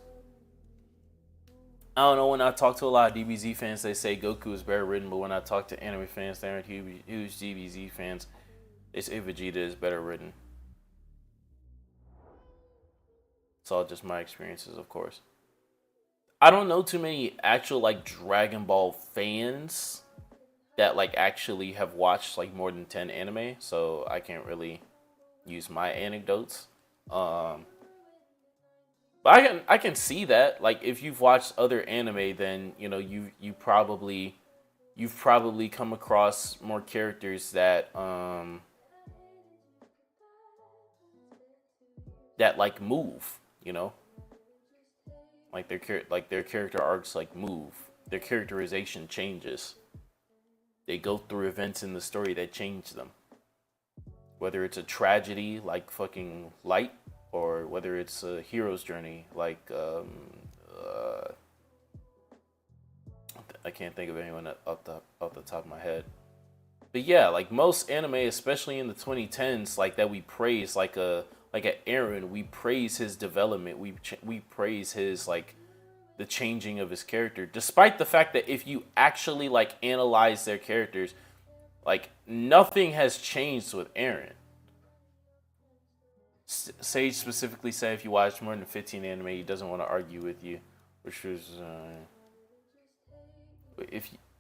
I don't know, when I talk to a lot of DBZ fans, they say Goku is better written, but when I talk to anime fans that aren't huge DBZ fans, they say Vegeta is better written. It's all just my experiences, of course. I don't know too many actual like Dragon Ball fans that like actually have watched like more than 10 anime, so I can't really use my anecdotes. But I can see that like if you've watched other anime, then you know you've probably come across more characters that that like move, you know. Like their character arcs like move. Their characterization changes. They go through events in the story that change them. Whether it's a tragedy like fucking Light, or whether it's a hero's journey like I can't think of anyone off the top of my head. But yeah, like most anime, especially in the 2010s, like that we praise, like at Eren, we praise his development. We praise his like the changing of his character, despite the fact that if you actually like analyze their characters, like nothing has changed with Eren. Sage specifically said if you watch more than 15 anime, he doesn't want to argue with you, which was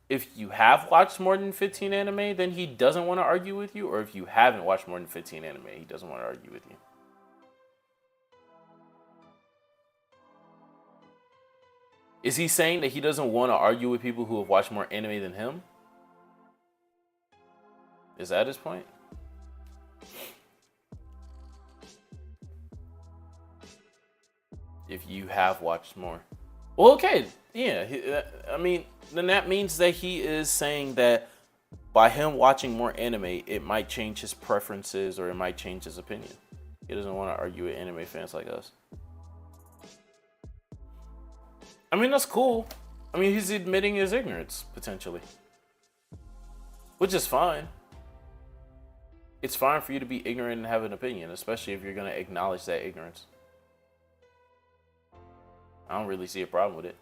if you have watched more than 15 anime, then he doesn't want to argue with you, or if you haven't watched more than 15 anime, he doesn't want to argue with you. Is he saying that he doesn't want to argue with people who have watched more anime than him? Is that his point? If you have watched more. Well, okay. Yeah. I mean, then that means that he is saying that by him watching more anime, it might change his preferences or it might change his opinion. He doesn't want to argue with anime fans like us. I mean, that's cool. I mean, he's admitting his ignorance, potentially. Which is fine. It's fine for you to be ignorant and have an opinion, especially if you're going to acknowledge that ignorance. I don't really see a problem with it.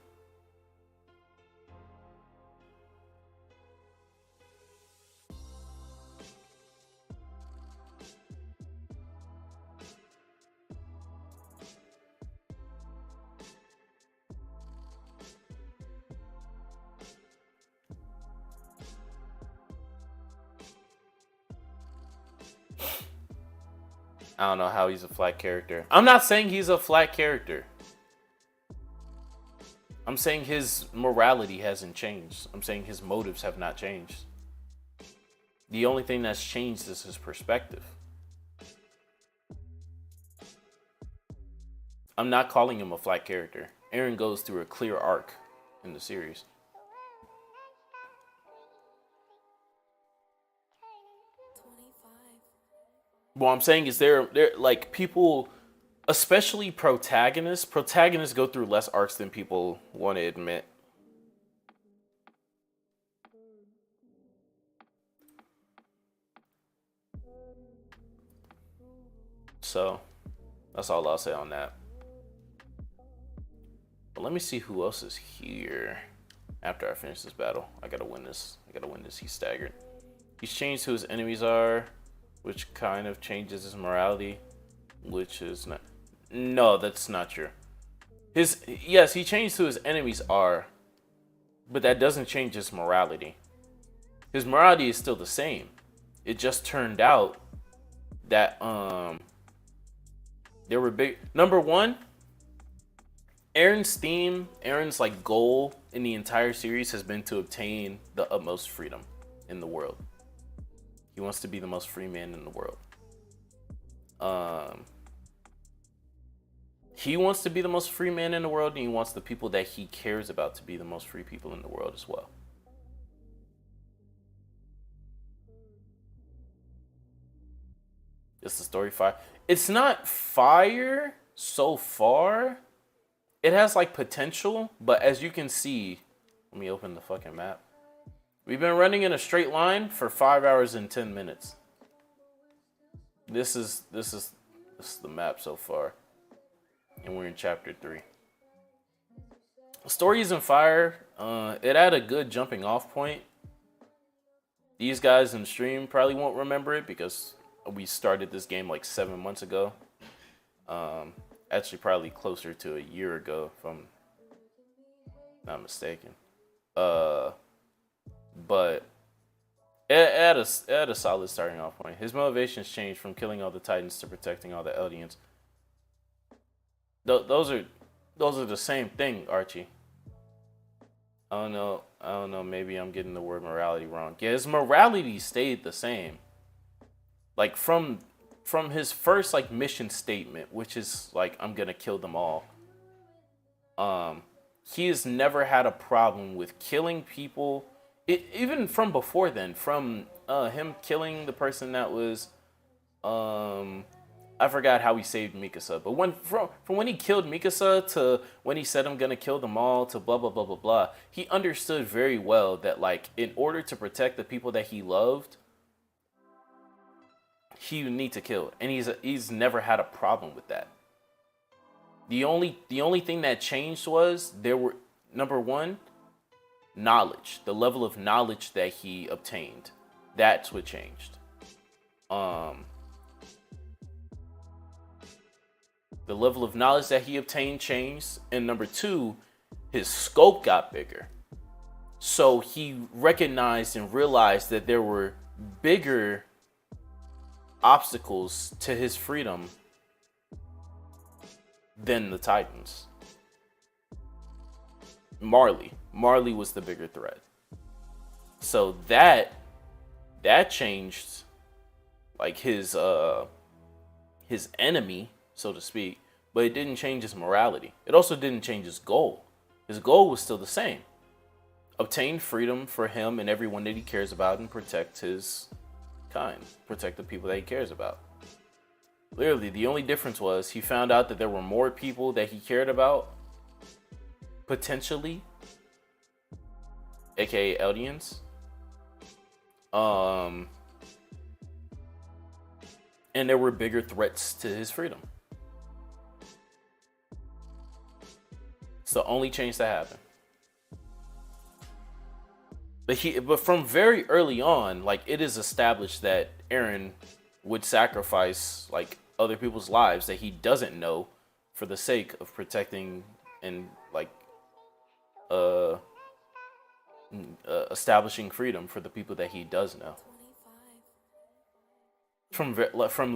I don't know how he's a flat character. I'm not saying he's a flat character. I'm saying his morality hasn't changed. I'm saying his motives have not changed. The only thing that's changed is his perspective. I'm not calling him a flat character. Eren goes through a clear arc in the series. What I'm saying is they're like people, especially protagonists go through less arcs than people want to admit. So that's all I'll say on that. But let me see who else is here after I finish this battle. I gotta win this. He's staggered. He's changed who his enemies are, which kind of changes his morality, which is not. No, that's not true. Yes, he changed who his enemies are, but that doesn't change his morality. His morality is still the same. It just turned out that there were big. Number one, Eren's like goal in the entire series has been to obtain the utmost freedom in the world. He wants to be the most free man in the world. He wants to be the most free man in the world, and he wants the people that he cares about to be the most free people in the world as well. It's the story fire. It's not fire so far. It has like potential, but as you can see, let me open the fucking map. We've been running in a straight line for 5 hours and 10 minutes. This is the map so far. And we're in chapter 3. The story isn't fire. It had a good jumping off point. These guys in the stream probably won't remember it because we started this game like 7 months ago. Actually probably closer to a year ago if I'm not mistaken. But it had a solid starting off point. His motivations changed from killing all the Titans to protecting all the Eldians. Those are the same thing, Archie. I don't know. Maybe I'm getting the word morality wrong. Yeah, his morality stayed the same. Like from his first like mission statement, which is like I'm gonna kill them all. He has never had a problem with killing people. Even from before then, from him killing the person that was, I forgot how he saved Mikasa, but from when he killed Mikasa to when he said I'm gonna kill them all to blah blah blah blah blah, he understood very well that like in order to protect the people that he loved, he would need to kill, and he's never had a problem with that. The only thing that changed was there were number one. Knowledge, the level of knowledge that he obtained, that's what changed. The level of knowledge that he obtained changed, and number two, his scope got bigger. So he recognized and realized that there were bigger obstacles to his freedom than the Titans. Marley was the bigger threat. So that changed like his enemy, so to speak, but it didn't change his morality. It also didn't change his goal. His goal was still the same. Obtain freedom for him and everyone that he cares about and protect his kind. Protect the people that he cares about. Literally, the only difference was he found out that there were more people that he cared about, potentially, aka Eldians. And there were bigger threats to his freedom. It's the only change that happened. But from very early on, like, it is established that Eren would sacrifice like other people's lives that he doesn't know for the sake of protecting and like establishing freedom for the people that he does know. From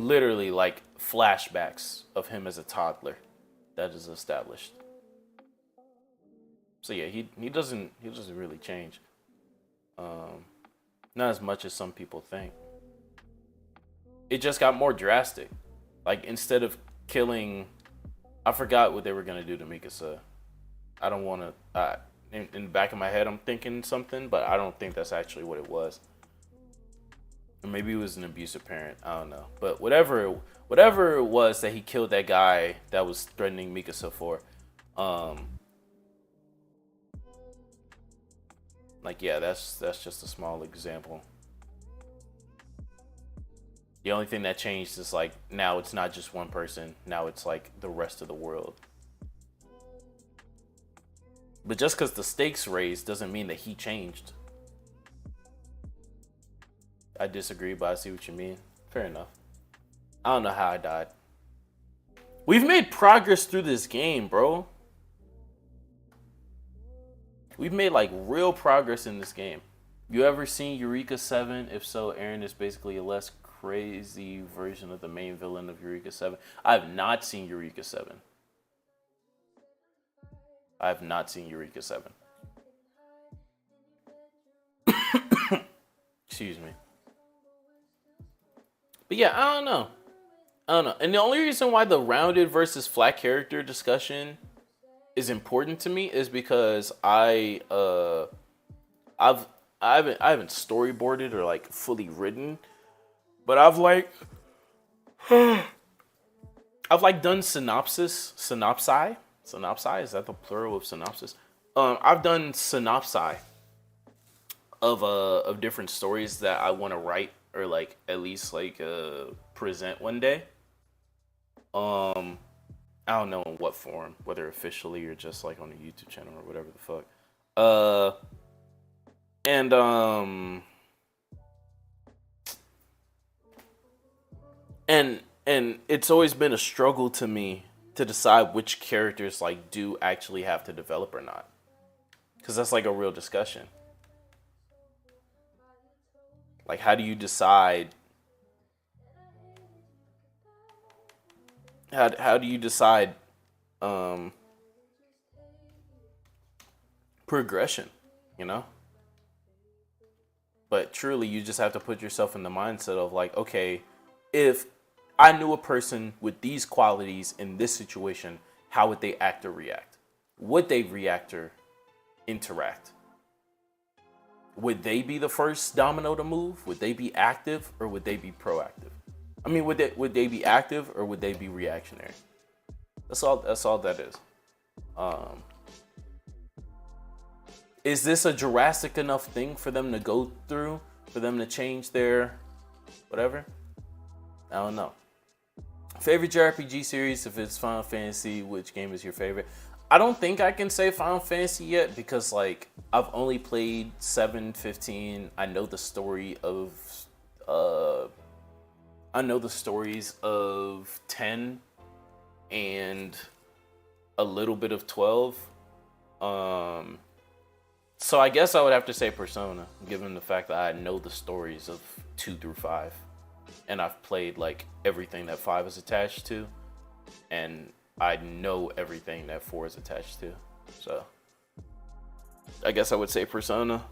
literally like flashbacks of him as a toddler, that is established. So yeah, he doesn't really change. Not as much as some people think. It just got more drastic. Like, instead of killing, I forgot what they were gonna do to Mikasa. I don't want to. In the back of my head, I'm thinking something, but I don't think that's actually what it was. Or maybe it was an abusive parent. I don't know. But whatever it was that he killed that guy that was threatening Mikasa for, like, yeah, that's just a small example. The only thing that changed is like now it's not just one person. Now it's like the rest of the world. But just because the stakes raised doesn't mean that he changed. I disagree, but I see what you mean. Fair enough. I don't know how I died. We've made progress through this game, bro. We've made like real progress in this game. You ever seen Eureka 7? If so, Eren is basically a less crazy version of the main villain of Eureka 7. I have not seen Eureka 7. I have not seen Eureka 7. Excuse me. But yeah, I don't know. And the only reason why the rounded versus flat character discussion is important to me is because I haven't storyboarded or like fully written, but I've like done synopsi. Synopsi, is that the plural of synopsis? I've done synopsi of different stories that I want to write or like at least like present one day. I don't know in what form, whether officially or just like on a YouTube channel or whatever the fuck. And it's always been a struggle to me to decide which characters like do actually have to develop or not, because that's like a real discussion. Like, how do you decide? How do you decide progression, you know? But truly, you just have to put yourself in the mindset of like, okay, if I knew a person with these qualities in this situation, how would they act or react? Would they react or interact? Would they be the first domino to move? Would they be active or would they be proactive? I mean, would they be active or would they be reactionary? That's all that is. Is this a drastic enough thing for them to go through, for them to change their whatever? I don't know. Favorite JRPG series? If it's Final Fantasy, which game is your favorite? I don't think I can say Final Fantasy yet because like I've only played 7, 15. I know the story of I know the stories of 10 and a little bit of 12. So I guess I would have to say Persona, given the fact that I know the stories of 2 through 5. And I've played like everything that 5 is attached to. And I know everything that 4 is attached to. So I guess I would say Persona.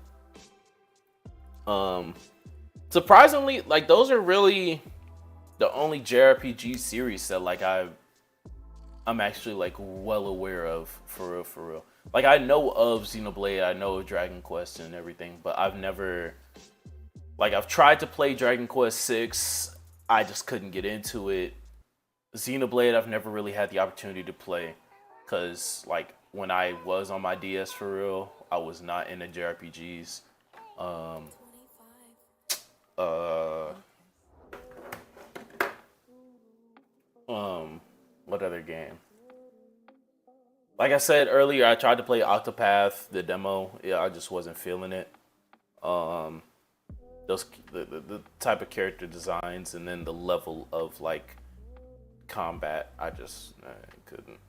Surprisingly, like those are really the only JRPG series that like I'm actually like well aware of for real. Like I know of Xenoblade, I know of Dragon Quest and everything, but I've never like I've tried to play Dragon Quest 6, I just couldn't get into it. Xenoblade I've never really had the opportunity to play cuz like when I was on my DS for real, I was not into JRPGs. What other game? Like I said earlier, I tried to play Octopath, the demo. Yeah, I just wasn't feeling it. Those the type of character designs and then the level of like combat, I couldn't.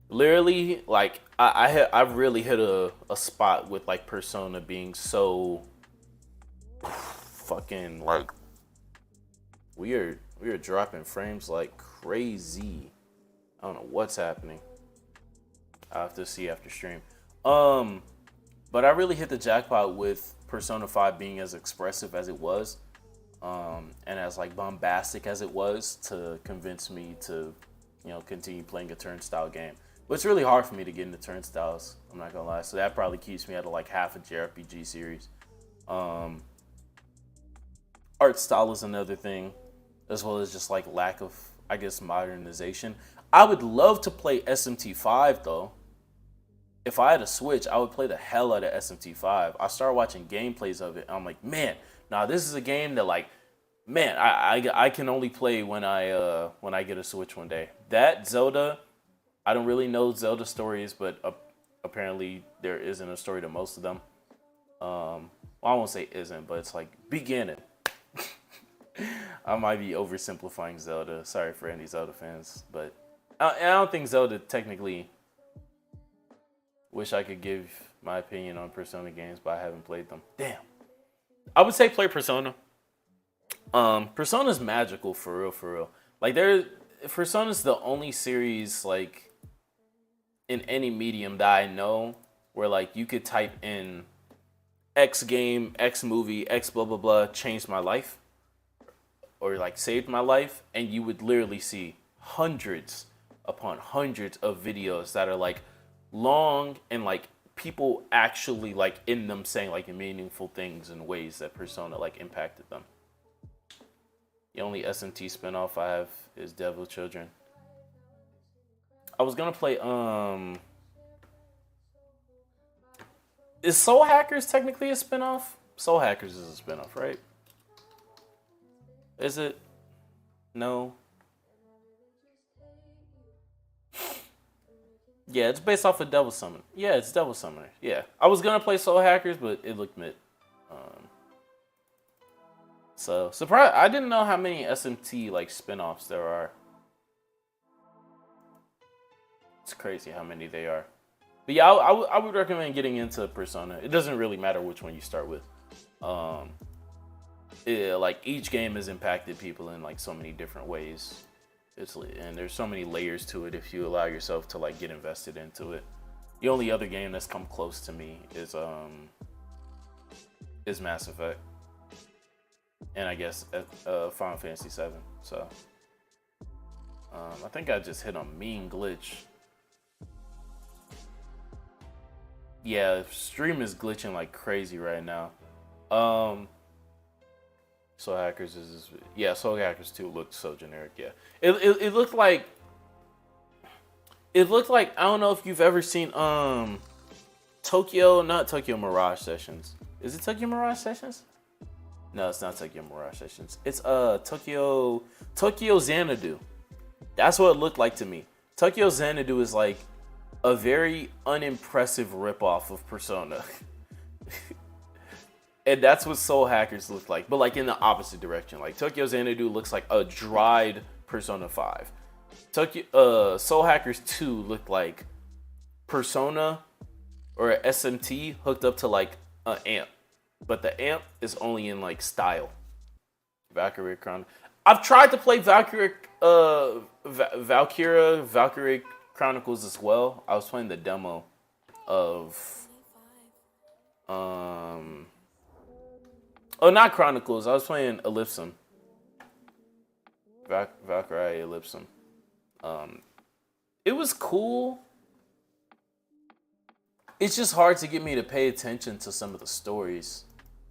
Literally, like I really hit a spot with like Persona being so fucking like we are dropping frames like crazy. I don't know what's happening. I'll have to see after stream. But I really hit the jackpot with Persona 5 being as expressive as it was, and as like bombastic as it was to convince me to, continue playing a turnstile game. But it's really hard for me to get into turnstiles, I'm not gonna lie. So that probably keeps me at like half a JRPG series. Art style is another thing, as well as just like lack of, I guess, modernization. I would love to play SMT5 though. If I had a Switch, I would play the hell out of SMT5. I started watching gameplays of it, and I'm like, man, this is a game that like, man, I can only play when I get a Switch one day. That Zelda, I don't really know Zelda stories, but apparently there isn't a story to most of them. Well, I won't say isn't, but it's like beginning. I might be oversimplifying Zelda. Sorry for any Zelda fans, but I don't think Zelda technically. Wish I could give my opinion on Persona games, but I haven't played them. Damn. I would say play Persona. Persona's magical for real. Like Persona's the only series like in any medium that I know where like you could type in X game, X movie, X blah blah blah changed my life or like saved my life, and you would literally see hundreds upon hundreds of videos that are like long and like people actually like in them saying like meaningful things in ways that Persona like impacted them. The only SMT spinoff I have is Devil Children. I was gonna play is Soul Hackers technically a spinoff? Soul Hackers is a spinoff, right? Is it? No. Yeah, it's based off of Devil Summoner. Yeah, it's Devil Summoner. Yeah, I was gonna play Soul Hackers, but it looked mid. So surprised. I didn't know how many SMT like spinoffs there are. It's crazy how many they are. But yeah, I would recommend getting into Persona. It doesn't really matter which one you start with. Like each game has impacted people in like so many different ways. And there's so many layers to it if you allow yourself to like get invested into it. The only other game that's come close to me is Mass Effect, and I guess Final Fantasy VII. So I think I just hit a mean glitch. Yeah, stream is glitching like crazy right now. Soul Hackers is Soul Hackers 2 looked so generic. Yeah, it looked like I don't know if you've ever seen not Tokyo Mirage Sessions. Is it Tokyo Mirage Sessions? No, it's not Tokyo Mirage Sessions. It's Tokyo Xanadu. That's what it looked like to me. Tokyo Xanadu is like a very unimpressive ripoff of Persona. And that's what Soul Hackers look like, but like in the opposite direction. Like Tokyo Xanadu looks like a dried Persona 5. Soul Hackers 2 looked like Persona or a SMT hooked up to like an amp, but the amp is only in like style. Valkyrie Chron. I've tried to play Valkyrie Chronicles as well. I was playing the demo of not Chronicles. I was playing Ellipsum. Valkyrie Ellipsum. It was cool. It's just hard to get me to pay attention to some of the stories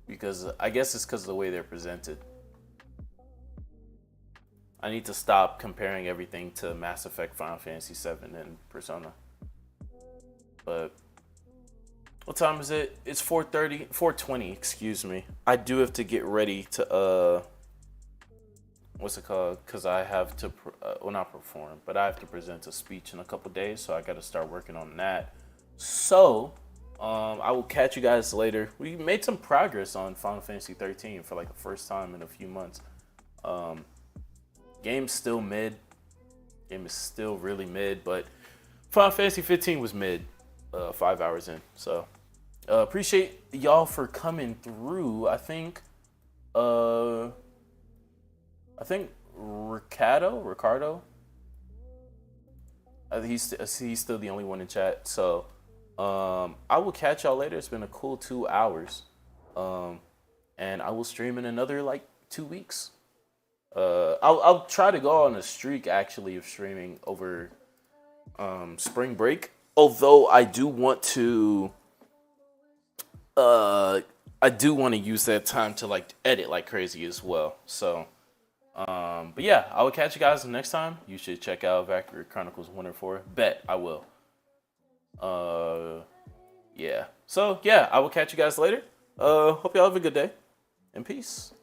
because I guess it's because of the way they're presented. I need to stop comparing everything to Mass Effect, Final Fantasy VII, and Persona. But what time is it? It's 4:30, 4:20. Excuse me. I do have to get ready to what's it called? Because I have to not perform, but I have to present a speech in a couple days, so I got to start working on that. So I will catch you guys later. We made some progress on Final Fantasy 13 for like the first time in a few months. Game's still mid. Game is still really mid, but Final Fantasy 15 was mid 5 hours in. So appreciate y'all for coming through. I think Ricardo. He's still the only one in chat. So I will catch y'all later. It's been a cool 2 hours. And I will stream in another like 2 weeks. I'll try to go on a streak actually of streaming over spring break. Although I do want to use that time to like edit like crazy as well. So but yeah, I will catch you guys next time. You should check out Valkyrie Chronicles 1 and 4. Bet I will. Yeah. So yeah, I will catch you guys later. Hope y'all have a good day and peace.